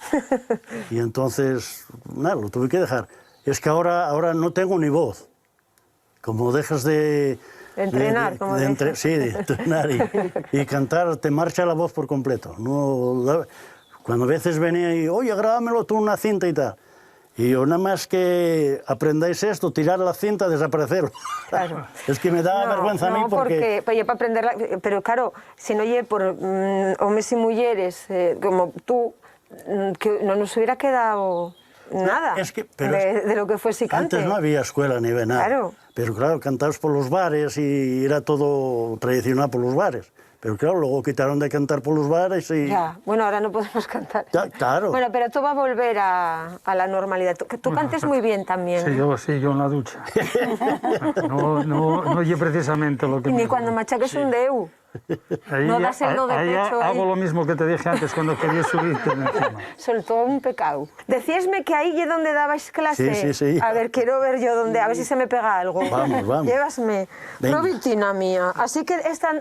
Y entonces, nada, lo tuve que dejar. Es que ahora no tengo ni voz. Como dejas de...
Entrenar,
sí, de entrenar y cantar, te marcha la voz por completo. No, cuando a veces venía y, oye, grábamelo tú una cinta y tal. Y yo nada más que aprendáis esto, tirar la cinta, desaparecer.
Claro.
Es que me da vergüenza a mí porque...
Para aprenderla, pero claro, si no oye por hombres y mujeres como tú, que no nos hubiera quedado nada
Es que,
de lo que fue si cante.
Antes no había escuela ni nada.
Claro.
Pero claro, cantabas por los bares y era todo tradicional por los bares. Pero claro, luego quitaron de cantar por los bares y...
Ya, bueno, ahora no podemos cantar.
Ya, claro.
Bueno, pero tú va a volver a la normalidad. Tú cantes muy bien también.
Sí, yo en la ducha. No oye precisamente lo que...
Ni cuando machaques un deu.
Ahí,
no das el do de
ahí
pecho.
hago lo mismo que te dije antes cuando quería subirte encima.
Soltó un pecado. Decíasme que ahí es donde dabais clase.
Sí, sí, sí.
A ver, quiero ver yo dónde, a ver si se me pega algo.
Vamos.
Llévasme.
Venga.
Provitina mía. Así que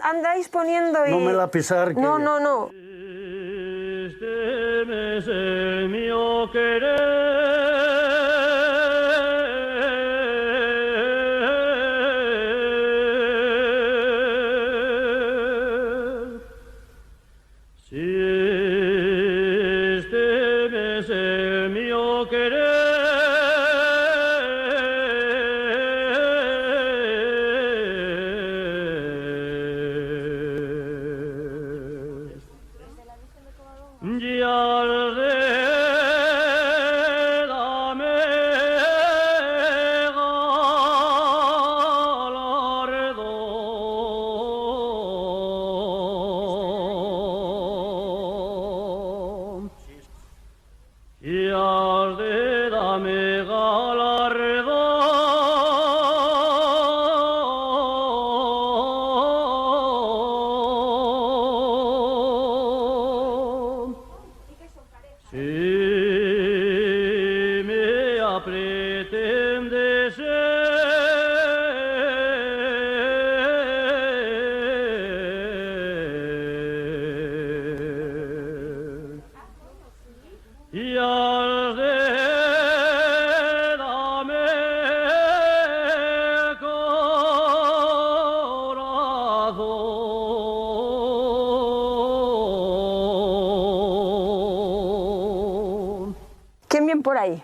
andáis poniendo y...
No me la pisar que...
No.
Este mes el mío querer. Si este mes el mío querer. Y al dame galardón. Y al dame galardón. Si me pretendes y al dame corazón.
¿Quién viene por ahí?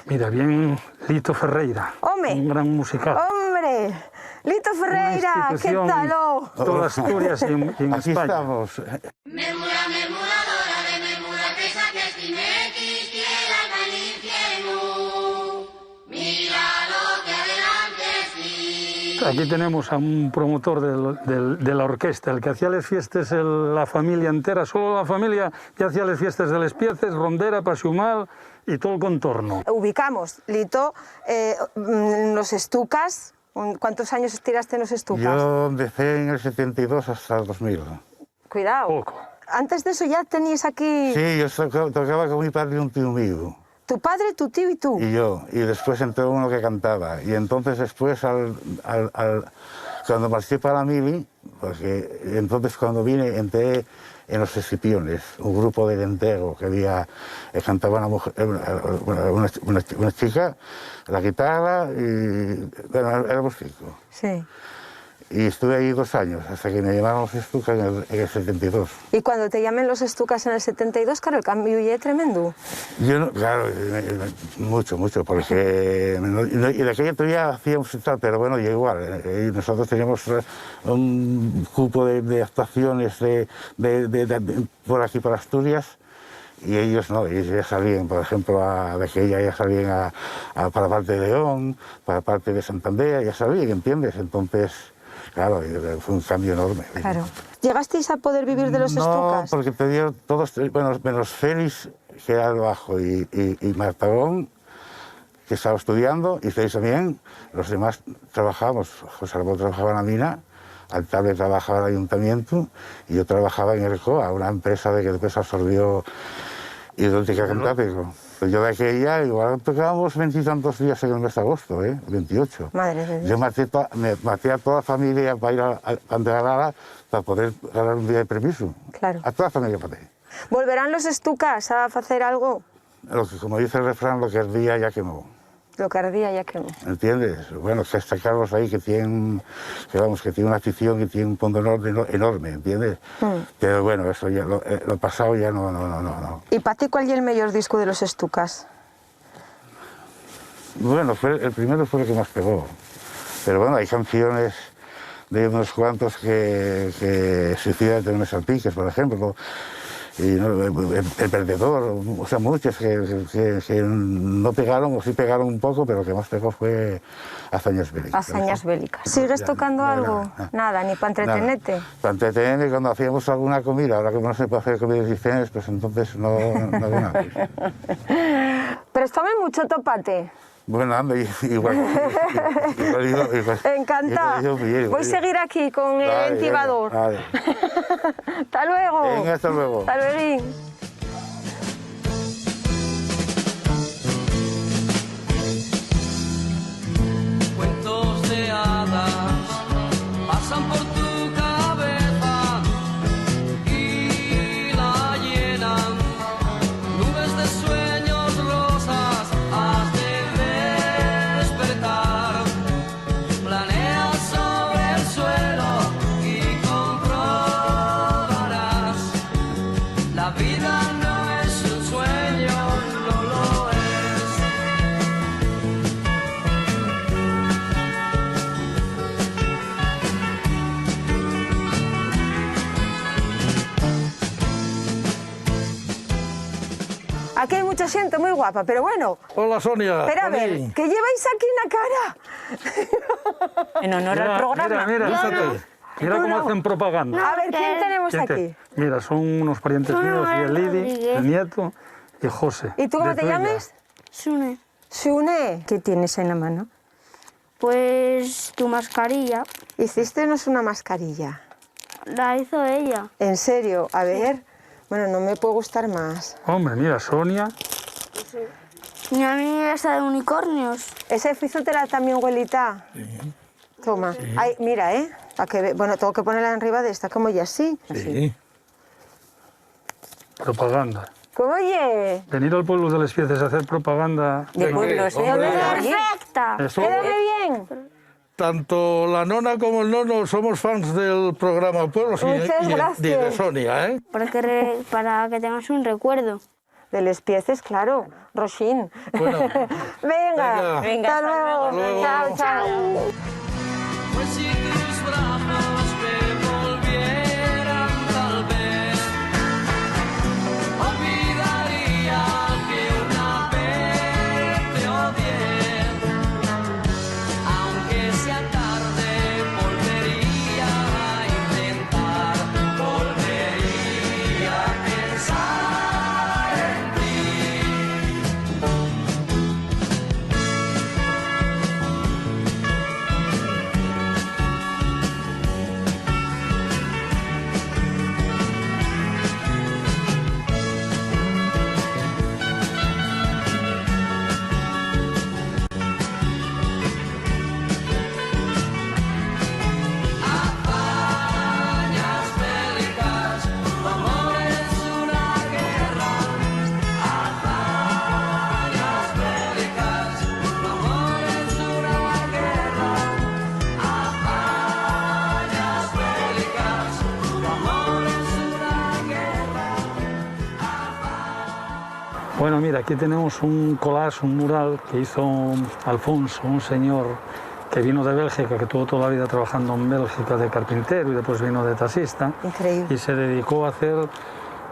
Mira, bien Lito Ferreira,
¡Hombre!
un gran musical.
¡Hombre! Lito Ferreira,
Una
¿qué
institución
tal?
Toda Asturias y en
Aquí
España.
estamos.
Memuradora de memura que saques tinequis, tierra al infierno. Mira lo que adelante sí.
Aquí tenemos a un promotor de la orquesta, el que hacía las fiestas la familia entera, solo la familia que hacía las fiestas de les Pieces, Rondera, Pasiumal y todo el contorno.
Ubicamos, Lito, los estucas. ¿Cuántos años estiraste en los estucas?
Yo empecé en el 72 hasta el 2000.
Cuidado.
Poco.
Antes de eso ya tenías aquí...
Sí, yo tocaba con mi padre y un tío mío.
Tu padre, tu tío y tú.
Y yo. Y después entró uno que cantaba. Y entonces después, cuando marché para la mili, porque entonces cuando vine entré en los Escipiones, un grupo de entero que había, cantaba una mujer, una chica, la guitarra y bueno, éramos cinco.
Sí.
y estuve ahí 2 años, hasta que me llamaron los Estucas en el 72.
Y cuando te llamen los Estucas en el 72, claro, el cambio ya es tremendo.
Yo no, claro, mucho, porque y de aquella todavía hacíamos y tal, pero bueno, ya igual. Nosotros teníamos un grupo de actuaciones por aquí, por Asturias, y ellos no, ellos ya salían, por ejemplo, de aquella ya salían para la parte de León, para la parte de Santander, ya salían, ¿entiendes? Entonces, claro, fue un cambio enorme.
Claro. ¿Llegasteis a poder vivir de los Estucas?
No, porque te digo, todos, bueno, menos Félix, que era el bajo, y Martagón, que estaba estudiando, y Félix también, los demás trabajábamos. José Ramón trabajaba en la mina, Altable trabajaba en el ayuntamiento, y yo trabajaba en el COA, una empresa que después absorbió Hidráulica Cantábrico. Pues yo de aquella, igual tocábamos 20 y tantos días en el mes de agosto, 28.
Madre de Dios.
Yo maté a toda la familia para ir a Antegarada para poder ganar un día de permiso.
Claro.
A toda la familia maté.
¿Volverán los Estucas a hacer algo?
Como dice el refrán, lo que ardía ya quemó.
Lo que ardía ya quemó.
¿Entiendes? Bueno, que está Carlos ahí que tiene una afición y tiene un punto enorme, ¿entiendes? Pero bueno, eso ya, lo pasado ya no.
¿Y para ti cuál es el mejor disco de los Estucas?
Bueno, el primero fue el que más pegó. Pero bueno, hay canciones de unos cuantos que Suicida de Nunes Salpiques, por ejemplo, y El Perdedor, o sea, muchos que no pegaron, o sí pegaron un poco, pero lo que más pegó fue Hazañas Bélicas.
Hazañas Bélicas. ¿Sigues tocando algo? Nada, ni para entretenerte.
Para entretenerme cuando hacíamos alguna comida, ahora que no se puede hacer comidas diferentes, pues entonces no hago nada.
Préstame mucho topate.
Bueno, anda, igual.
Encantada. Voy a seguir aquí con el intibador. Hasta luego.
Venga, hasta luego.
Hasta luego.
Cuentos de hadas pasan por tu cabeza y la llenan nubes de sueños rosas. Has de despertar, planea sobre el suelo y comprobarás. La vida no es un sueño, no lo es.
Aquí hay mucha gente muy guapa, pero bueno.
Hola, Sonia.
Espera a ver, ¿qué lleváis aquí en la cara? En honor al programa.
Mira, fíjate. Mira cómo hacen propaganda.
A ver, ¿quién tenemos aquí?
Mira, son unos parientes míos, y el Lidi, el nieto y José.
¿Y tú cómo te llamas?
Sune.
Sune. ¿Qué tienes en la mano?
Pues tu mascarilla.
Hicístenos una mascarilla.
La hizo ella.
¿En serio? A ver. Bueno, no me puede gustar más.
Hombre, mira, Sonia.
Y a mí esa de unicornios.
¿Esa hicótela también, abuelita? Sí. Toma. Sí. Ay, mira, para que bueno, tengo que ponerla arriba de esta, como ya así.
Sí. Propaganda.
¿Cómo oye?
Venir al pueblo de Les Pieces a hacer propaganda.
De pueblo, sí.
¡Perfecta!
¡Quédame bien!
Tanto la nona como el nono somos fans del programa Pueblos y de Sonia, ¿eh?
Para que tengas un recuerdo.
De Les Pieces, claro. Roxín.
Bueno,
venga. Hasta luego. Chao, chao.
Pues si tus brazos me volvieran, tal vez olvidaría que una vez te odié. Aunque sea tarde, volvería a intentar, volvería a pensar en ti.
Bueno, mira, aquí tenemos un collage, un mural que hizo Alfonso, un señor que vino de Bélgica, que tuvo toda la vida trabajando en Bélgica de carpintero y después vino de taxista.
Increíble.
Y se dedicó a hacer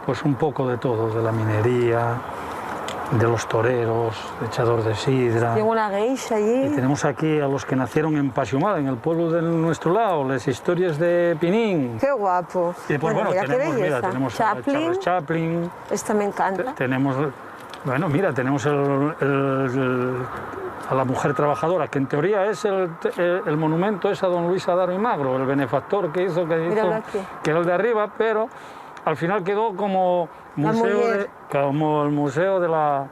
pues un poco de todo, de la minería, de los toreros, de echador de sidra.
Tengo una geisha allí.
Y tenemos aquí a los que nacieron en Pasiumada, en el pueblo de nuestro lado, las historias de Pinín.
Qué guapo.
Y después, bueno,
mira,
tenemos,
qué belleza.
mira, tenemos
Chaplin.
a Charles Chaplin.
Esta me encanta.
Tenemos, bueno, mira, tenemos a la mujer trabajadora, que en teoría es el monumento es a don Luis Adaro y Magro, el benefactor que hizo que era el de arriba, pero al final quedó como como el museo de la...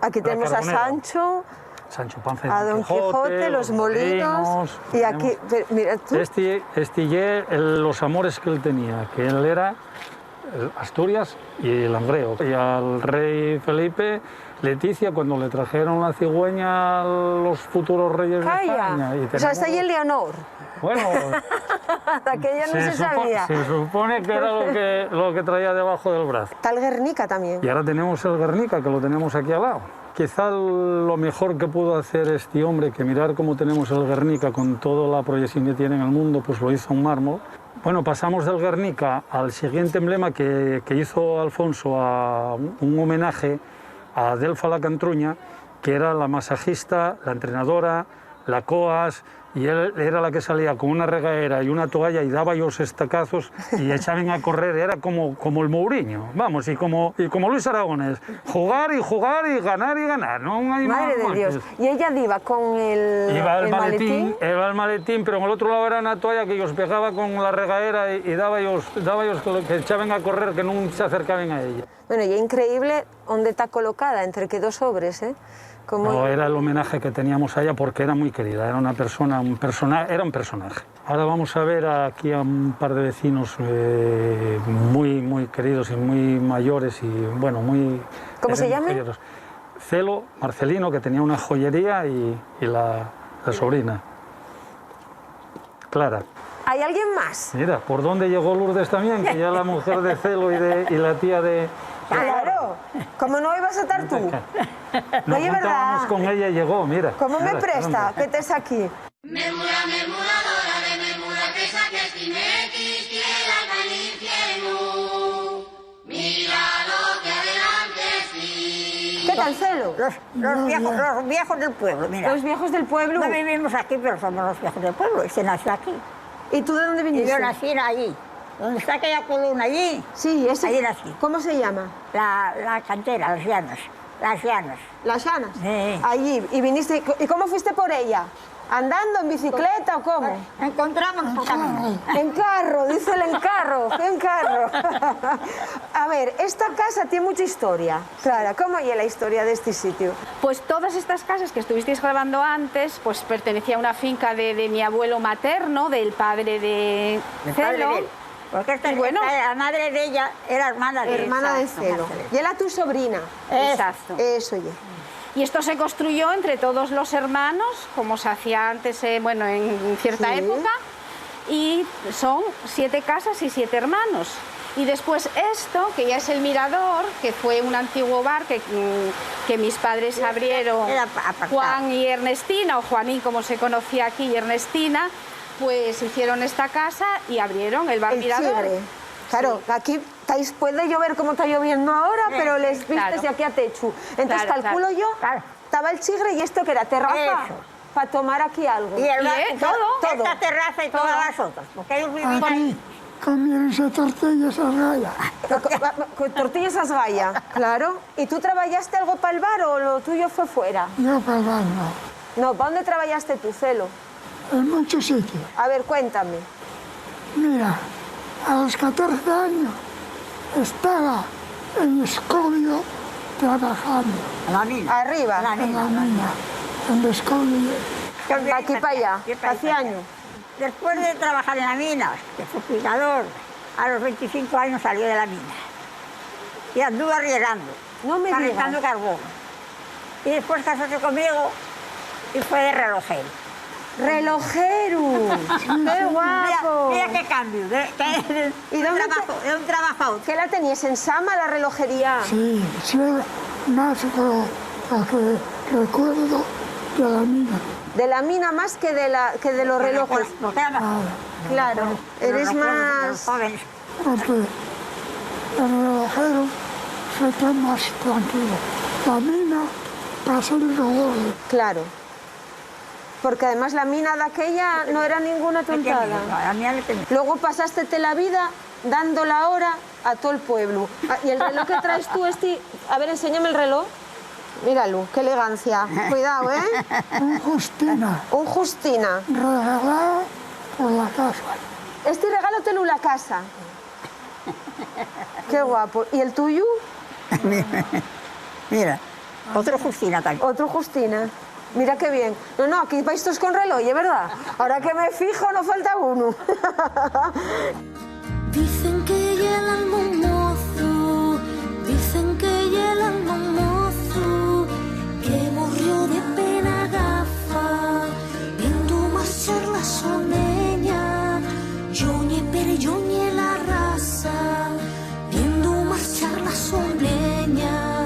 Aquí tenemos a Sancho
Panza,
a Don Quijote, los molinos, y aquí, mira tú.
Los amores que él tenía, que él era Asturias y el Langreo. Y al rey Felipe, Leticia, cuando le trajeron la cigüeña a los futuros reyes de España.
O sea, está ahí el Leonor.
Bueno,
aquella no se sabía.
Se supone que era lo que traía debajo del brazo.
Está el Guernica también.
Y ahora tenemos el Guernica, que lo tenemos aquí al lado. Quizá lo mejor que pudo hacer este hombre, que mirar cómo tenemos el Guernica con toda la proyección que tiene en el mundo, pues lo hizo en mármol. Bueno, pasamos del Guernica al siguiente emblema que hizo Alfonso, a un homenaje a Delfa la Cantruña, que era la masajista, la entrenadora, la coas, y él era la que salía con una regadera y una toalla y daba los estacazos y echaban a correr, era como el Mourinho, vamos, y como Luis Aragonés, jugar y ganar, no hay
Madre de Dios. Y ella iba con el maletín.
Iba el maletín, pero en el otro lado era una toalla que ellos pegaba con la regadera y daba ellos que echaban a correr, que no se acercaban a ella.
Bueno, y es increíble dónde está colocada, entre que dos sobres, ¿eh?
No, era el homenaje que teníamos a ella porque era muy querida, era una persona, era un personaje. Ahora vamos a ver aquí a un par de vecinos muy queridos y muy mayores y bueno, muy...
¿Cómo se llaman?
Celo, Marcelino, que tenía una joyería, y la sobrina, Clara.
¿Hay alguien más?
Mira, ¿por dónde llegó Lourdes también? Que ya la mujer de Celo y la tía de...
Claro, ¿cómo no ibas a estar tú?
Nos
Oye, ¿verdad?
con ella y llegó, mira.
¿Cómo me presta? ¿Qué te es aquí?
Memura, memuradora de memura, que saques y me quisiera al infierno. Mira lo que adelante sí.
¿Qué tal, Celo?
Los viejos del pueblo, mira.
Los viejos del pueblo.
No vivimos aquí, pero somos los viejos del pueblo. Se nació aquí.
¿Y tú de dónde viniste?
Y yo nací allí. ¿Dónde está aquella columna allí?
Sí, ese.
Allí nací.
¿Cómo se llama?
La cantera, las llanas. Las llanas.
¿Las llanas?
Sí.
Allí. ¿Y viniste? ¿Y cómo fuiste por ella? ¿Andando, en bicicleta o cómo?
Encontramos por camino.
En carro, dice el en carro. A ver, esta casa tiene mucha historia. Clara, ¿cómo es la historia de este sitio?
Pues todas estas casas que estuvisteis grabando antes, pues pertenecía a una finca de mi abuelo materno, del padre de Celo.
Porque la madre de ella era hermana
de Celo. Y era tu sobrina.
Exacto.
Eso ya.
Y esto se construyó entre todos los hermanos, como se hacía antes, bueno, en cierta época, y son 7 casas y 7 hermanos. Y después esto, que ya es el mirador, que fue un antiguo bar que mis padres abrieron, Juan y Ernestina, o Juanín como se conocía aquí, y Ernestina, pues hicieron esta casa y abrieron el bar mirador.
Chigre. Claro, aquí puede llover como está lloviendo ahora, pero les vistes de aquí a techo. Entonces calculo yo, estaba el Chigre y esto que era terraza para tomar aquí algo.
Y todo. Esta terraza y todas las otras, porque ellos vivían ahí.
Comiense tortillas a raya.
Con tortillas a raya, claro. ¿Y tú trabajaste algo para el bar o lo tuyo fue fuera?
No, para el bar no.
No, ¿para dónde trabajaste tú, Celo?
En muchos sitios.
A ver, cuéntame.
Mira, a los 14 años estaba en Escobio trabajando.
En la mina.
Arriba.
En la mina. En Escobio.
Aquí para allá, hace años.
Después de trabajar en la mina, que fue picador, a los 25 años salió de la mina. Y anduvo arriesgando, calentando carbón. Y después casóse conmigo y fue de relojero.
¡Relojero! ¡Qué guapo!
Mira qué cambio, de un trabajo a otro.
¿Qué la tenías en Sama, la relojería?
Sí, más lo que recuerdo de la mina.
De la mina más que de los relojes. Claro, eres más...
Porque el relojero se está más tranquilo. La mina para salir rodado.
Claro. Porque además la mina de aquella no era ninguna tontada. Luego pasaste la vida dando la hora a todo el pueblo. Y el reloj que traes tú, a ver, enséñame el reloj. Míralo, qué elegancia. Cuidado, ¿eh?
Un Justina.
Un Justina.
Regalado por la casa.
Este regalo te lo la casa. Qué guapo. ¿Y el tuyo?
Mira, otro Justina también.
Otro Justina. Mira qué bien. No, aquí vais todos con reloj, ¿verdad? Ahora que me fijo, no falta uno.
Dicen que llega el mozo, dicen que llega el mozo, que murió de pena gafa, viendo marchar la soneña, yoñe per yoñe la raza, viendo marchar la soneña,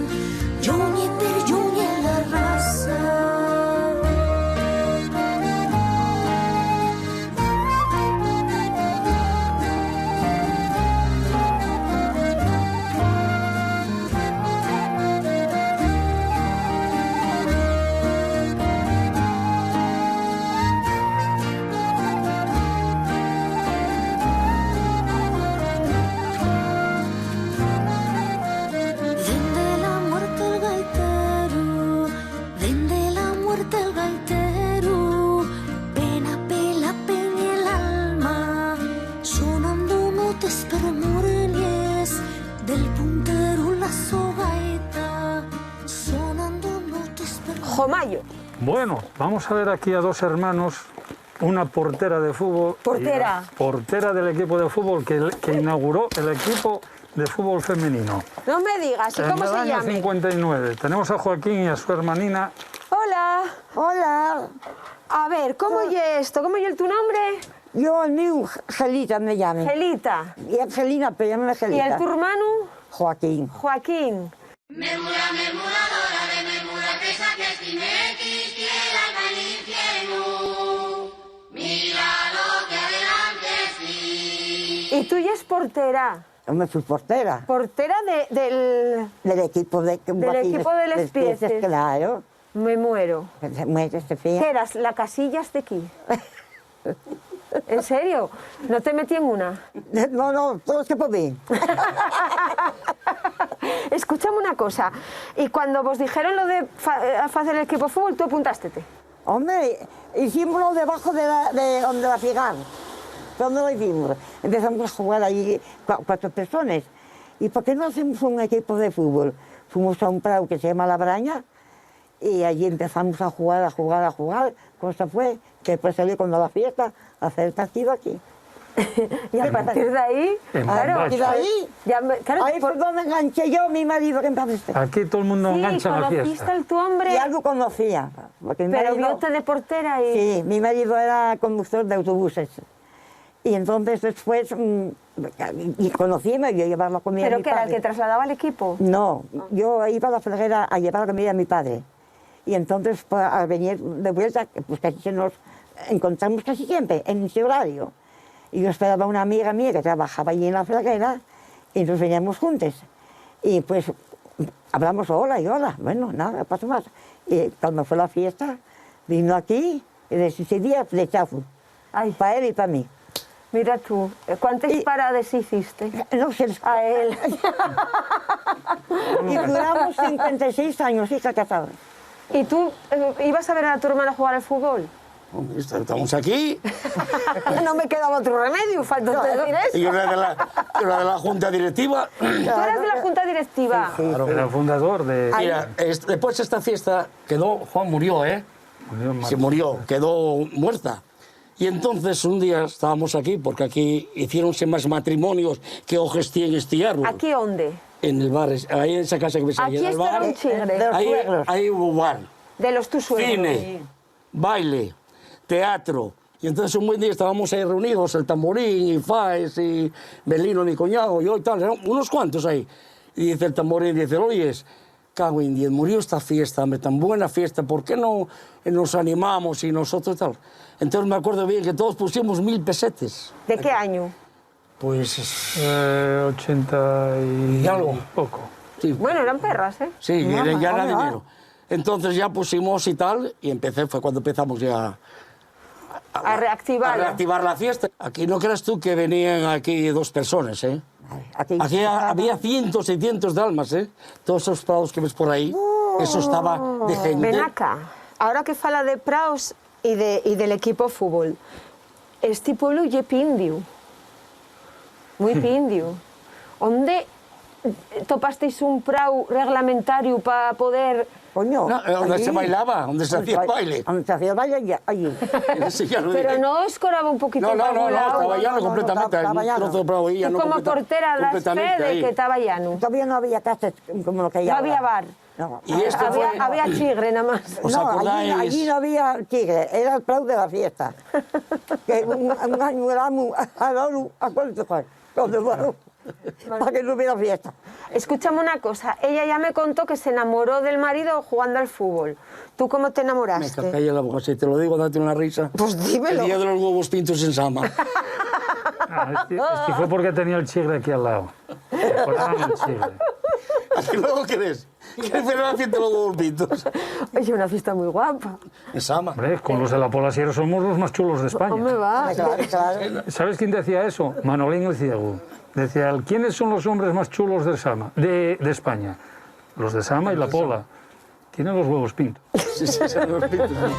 yoñe per yoñe la raza.
Jomayo.
Bueno, vamos a ver aquí a dos hermanos, una portera de fútbol.
Portera.
Portera del equipo de fútbol que inauguró el equipo de fútbol femenino.
No me digas, ¿y cómo se llama?
En el año 59. Tenemos a Joaquín y a su hermanina.
Hola.
Hola.
A ver, ¿cómo es esto? ¿Cómo es tu nombre?
Yo, el mío, Gelita me llamo.
Gelita.
Y es Gelina, pero llámame Gelita.
¿Y el tu hermano?
Joaquín.
Joaquín.
Mermura, mermuradora de mermura, que saques timequis, tierra al infierno. Mira lo que adelante sí.
¿Y tú ya es portera?
Yo me fui portera.
¿Portera
del equipo de
Les Pieces?
Claro.
Me muero. ¿Qué eras? ¿La Casillas de aquí? ¿En serio? ¿No te metí en una?
No, todo es que por mí.
Escúchame una cosa. Y cuando vos dijeron lo de hacer el equipo de fútbol, ¿tú apuntástete?
Hombre, hicimos debajo de donde la Figar. ¿Dónde lo hicimos? Empezamos a jugar allí 4 personas. ¿Y por qué no hacemos un equipo de fútbol? Fuimos a un prado que se llama La Braña y allí empezamos a jugar. Cosa fue que después salió cuando la fiesta a hacer el partido aquí.
Y a partir de ahí,
ahí fue donde enganché yo, mi marido, que empecé.
Aquí todo el mundo engancha en la fiesta.
¿Conociste a tu hombre?
Y algo conocía.
Pero viote de portera y...
Sí, mi marido era conductor de autobuses. Y entonces después, y conocíme, yo llevaba la comida a mi padre.
¿Pero qué era, el que trasladaba el equipo?
No, yo iba a la fregera a llevar la comida a mi padre. Y entonces, pues, al venir de vuelta, pues casi nos encontramos casi siempre en ese horario. Y yo esperaba a una amiga mía que trabajaba allí en la fregera y nos veníamos juntos. Y pues hablamos hola y hola, bueno, nada, pasó más. Y cuando fue la fiesta, vino aquí y desde ese día de chafu, para él y para mí.
Mira tú, ¿cuántas paradas hiciste?
No sé.
A él.
Y duramos 56 años, hija, casados.
¿Y tú ibas a ver a tu hermana jugar al fútbol?
Estamos aquí.
No me quedaba otro remedio, falta decir eso.
Y yo era de la junta directiva.
¿Tú eras de la junta directiva?
Sí, claro, era el fundador de...
Mira, después de esta fiesta quedó, Juan murió, murió, quedó muerta. Y entonces un día estábamos aquí, porque aquí hicieronse más matrimonios que hojas tiene este árbol.
¿Aquí dónde?
En el bar, ahí en esa casa que ves ahí, en el bar.
Aquí está un chigre.
Ahí hubo bar.
De los tus suegros.
Cine, baile, teatro. Y entonces un buen día estábamos ahí reunidos, el Tamborín, y Faes, y Belino, mi cuñado, yo y tal, eran unos cuantos ahí. Y dice el Tamborín, dice, oyes,
cago en 10, murió esta fiesta, hombre, tan buena fiesta, ¿por qué no nos animamos y nosotros tal? Entonces me acuerdo bien que todos pusimos 1000 pesetes.
¿De qué año?
Pues...
80 y
algo.
Poco.
Sí.
Bueno, eran perras, ¿eh?
Sí, ya era dinero. Entonces ya pusimos y tal, y fue cuando empezamos ya...
A reactivar
la fiesta. Aquí no creas tú que venían aquí 2 personas, ¿eh? Aquí había cientos y cientos de almas, ¿eh? Todos esos prados que ves por ahí, eso estaba de gente.
Ven acá, ahora que fala de praos y del equipo fútbol, este pueblo es pindio, muy pindio. ¿Dónde topasteis un prau reglamentario para poder...?
Coño,
no, donde se bailaba, donde se hacía el baile.
Donde se hacía el baile, allí.
Pero no escoraba un poquito.
No, estaba llano completamente.
Y como portera das fe de que estaba llano.
Todavía no había casas como lo que hay
no
ahora.
había bar.
No.
Y
había chigre nada más.
No, allí no había chigre, era el prau de la fiesta. Que un año éramos a la ONU, a cuánto fue, para que no hubiera fiesta.
Escúchame una cosa, ella ya me contó que se enamoró del marido jugando al fútbol. ¿Tú cómo te enamoraste?
Me calla la boca, si te lo digo, date una risa.
Pues dímelo.
El día de los huevos pintos en Sama.
Este fue porque tenía el chigre aquí al lado. El chigre.
¿A qué luego crees? ¿Qué fue la fiesta de los huevos pintos?
Oye, una fiesta muy guapa.
En Sama.
Hombre, con los de la Polasiera somos los más chulos de España.
¿Cómo me va?
Claro.
¿Sabes quién decía eso? Manolín el Ciego. Decía, ¿quiénes son los hombres más chulos de Sama, de España? Los de Sama y la Pola. Tienen los huevos pintos.
Sí, son los pintos. Sí.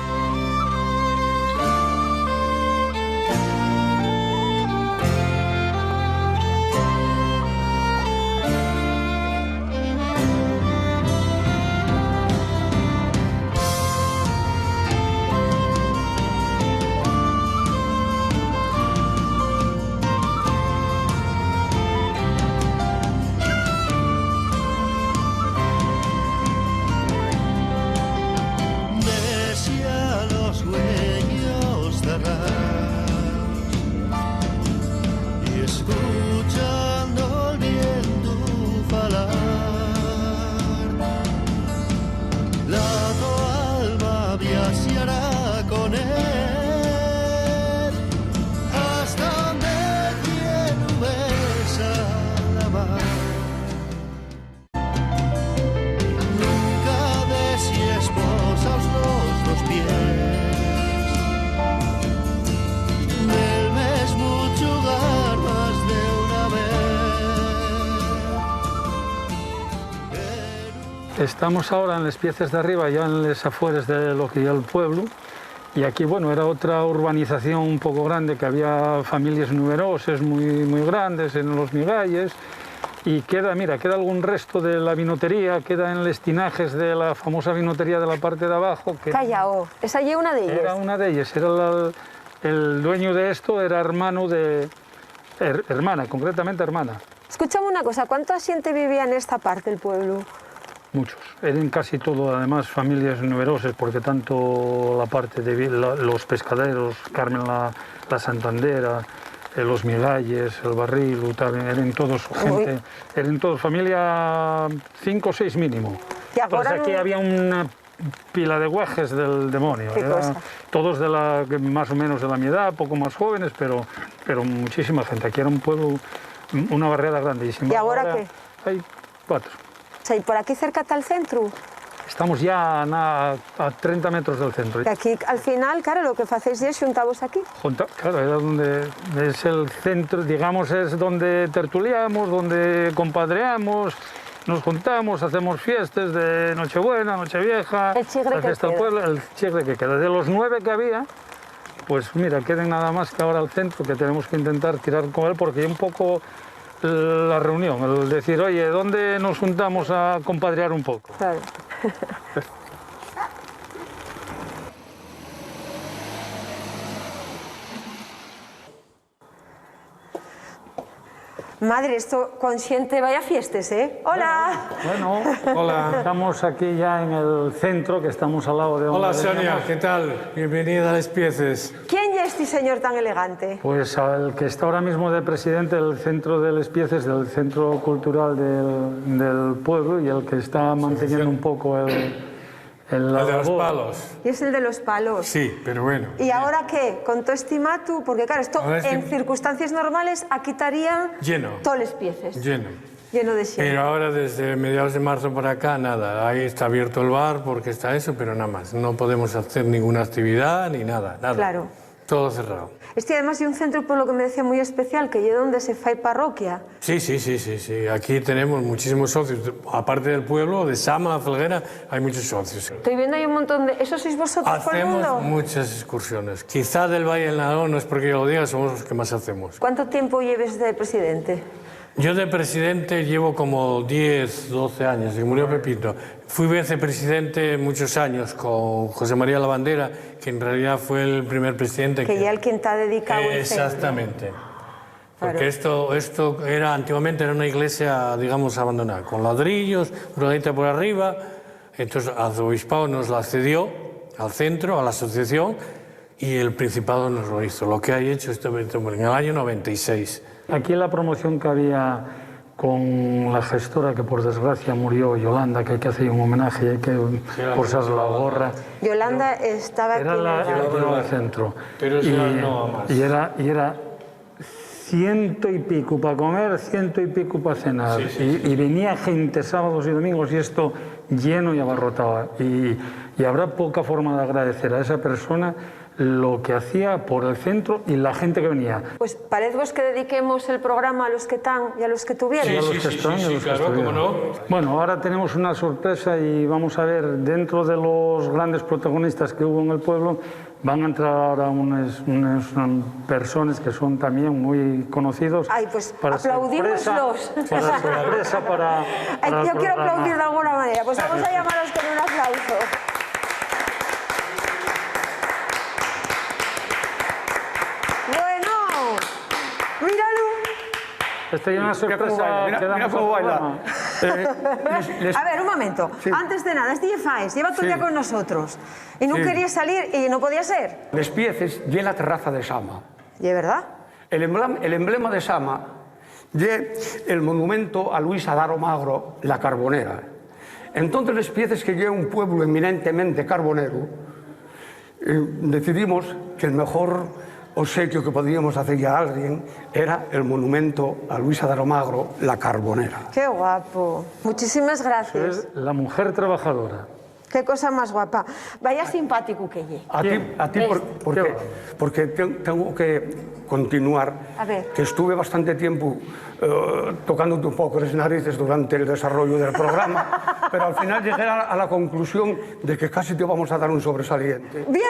Estamos ahora en las piezas de arriba, ya en las afueras de lo que ya el pueblo, y aquí, bueno, era otra urbanización un poco grande, que había familias numerosas, muy grandes, en los migalles, y queda, mira, queda algún resto de la vinotería, queda en los tinajes de la famosa vinotería de la parte de abajo. Que
Callao, esa allí una de ellas.
Era una de ellas, era el dueño de esto, era hermano de... hermana, concretamente hermana.
Escúchame una cosa, ¿cuánta gente vivía en esta parte del pueblo?
Muchos. Eran casi todo, además, familias numerosas, porque tanto la parte de los pescaderos, Carmen la Santandera, los Migalles, el Barril, eran todos gente, eran todos familia 5 o 6 mínimo. Entonces aquí había una pila de guajes del demonio. Todos más o menos de la mi edad, poco más jóvenes, pero muchísima gente. Aquí era un pueblo, una barriada grandísima.
¿Y ahora qué?
Hay 4.
¿Y por aquí cerca está el centro?
Estamos ya a 30 metros del centro.
Y aquí, al final, claro, lo que hacéis es juntaros aquí.
Claro, era donde es el centro, digamos, es donde tertuliamos, donde compadreamos, nos juntamos, hacemos fiestas de Nochebuena, Nochevieja,
el chigre
la fiesta del pueblo, el chigre que queda. De los 9 que había, pues mira, queden nada más que ahora al centro, que tenemos que intentar tirar con él, porque hay un poco la reunión, el decir, oye, ¿dónde nos juntamos a compadrear un poco?
Claro. Madre, esto consciente, vaya fiestas, ¿eh? ¡Hola!
Bueno, hola. Estamos aquí ya en el centro, que estamos al lado de...
Hola, Sonia, ¿qué tal? Bienvenida a Les Piezas.
¿Quién es este señor tan elegante?
Pues al que está ahora mismo de presidente del Centro de Les Pieces, del Centro Cultural del pueblo, y el que está manteniendo un poco el
de los palos.
Y es el de los palos.
Sí, pero bueno.
¿Y ahora qué? ¿Con todo estimatu? Porque claro, esto en circunstancias normales aquí estaría todo Les Pieces. Lleno de gente.
Pero ahora desde mediados de marzo por acá, nada. Ahí está abierto el bar porque está eso, pero nada más. No podemos hacer ninguna actividad ni nada.
Claro.
Todo cerrado.
Este además hay un centro, por lo que me decía, muy especial, que es donde se fai parroquia.
Sí. Aquí tenemos muchísimos socios. Aparte del pueblo, de Sama, Felguera, hay muchos socios.
Estoy viendo ahí un montón de... ¿Eso sois vosotros por el mundo?
Hacemos muchas excursiones. Quizá del Valle del Narón, no es porque yo lo diga, somos los que más hacemos.
¿Cuánto tiempo lleves de presidente?
Yo de presidente llevo como 10, 12 años, y murió Pepito. Fui vicepresidente muchos años con José María Lavandera, que en realidad fue el primer presidente.
Que ya el quien te ha dedicado el centro.
Exactamente. Porque esto era, antiguamente era una iglesia, digamos, abandonada, con ladrillos, una galleta por arriba. Entonces el arzobispado nos la cedió al centro, a la asociación, y el Principado nos lo hizo. Lo que ha hecho esto en el año 96.
Aquí la promoción que había con la gestora, que por desgracia murió, Yolanda, que hay que hacer un homenaje y hay que posarle la gorra.
Yolanda estaba aquí.
Era la del centro.
Pero
y era 100 y pico para comer, 100 y pico para cenar. Y venía gente sábados y domingos y esto lleno y abarrotado. Y habrá poca forma de agradecer a esa persona lo que hacía por el centro y la gente que venía.
Pues parece que dediquemos el programa a los que están y a los que tuvieron.
Sí, claro, cómo no.
Bueno, ahora tenemos una sorpresa y vamos a ver, dentro de los grandes protagonistas que hubo en el pueblo, van a entrar ahora unas personas que son también muy conocidos.
Ay, pues aplaudímoslos.
Para sorpresa, para
yo quiero aplaudir de alguna manera, pues vamos a llamarlos con un aplauso.
Esta es una sorpresa.
Mira cómo baila.
A ver, un momento. Sí. Antes de nada, este Faes lleva todo el día con nosotros. Y no quería salir y no podía ser.
Les Pieces y la terraza de Sama.
¿Y es verdad?
El emblema de Sama y el monumento a Luis Adaro Magro, la Carbonera. Entonces Les Pieces, que es un pueblo eminentemente carbonero, decidimos que el mejor obsequio que podíamos hacer a alguien era el monumento a Luis Adaro Magro, la Carbonera.
¡Qué guapo! Muchísimas gracias.
Es la mujer trabajadora.
Qué cosa más guapa. Vaya simpático que lle.
A ti porque tengo que continuar.
A ver.
Que estuve bastante tiempo tocándote un poco las narices durante el desarrollo del programa, pero al final llegué a la conclusión de que casi te vamos a dar un sobresaliente.
¡Bien!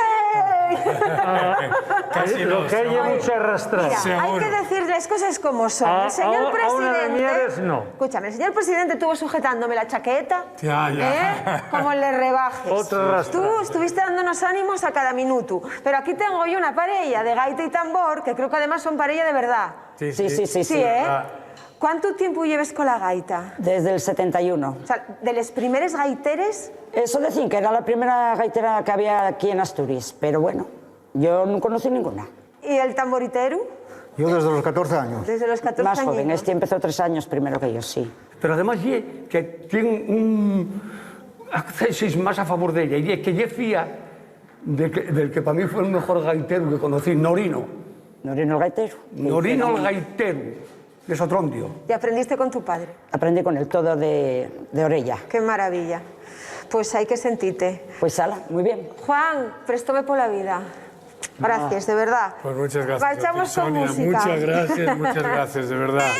Casi lo que hay mucho arrastrar.
Hay que decir las cosas como son. El señor presidente...
no.
Escúchame, el señor presidente estuvo sujetándome la chaqueta.
Ya.
Como le rebajes.
Otro arrastrar.
Tú estuviste dándonos ánimos a cada minuto. Pero aquí tengo yo una parella de gaita y tambor, que creo que además son parella de verdad.
Sí.
¿Cuánto tiempo lleves con la gaita?
Desde el 71.
O sea, de los primeros gaiteres...
Eso decían que era la primera gaitera que había aquí en Asturias, pero bueno, yo no conocí ninguna.
¿Y el tamboritero?
Yo desde los 14 años.
Desde los 14 años.
Más joven, este empezó 3 años primero que yo, sí.
Pero además que tiene un acceso más a favor de ella, y que ella fía del que para mí fue el mejor gaitero que conocí, Norino.
¿Norino el gaitero?
Norino el gaitero, de Sotrondio.
¿Y aprendiste con tu padre?
Aprendí con el todo de Orella.
Qué maravilla. Pues hay que sentirte.
Pues ala, muy bien.
Juan, prestóme por la vida. Gracias, de verdad.
Pues muchas gracias.
Marchamos con música.
Muchas gracias, de verdad.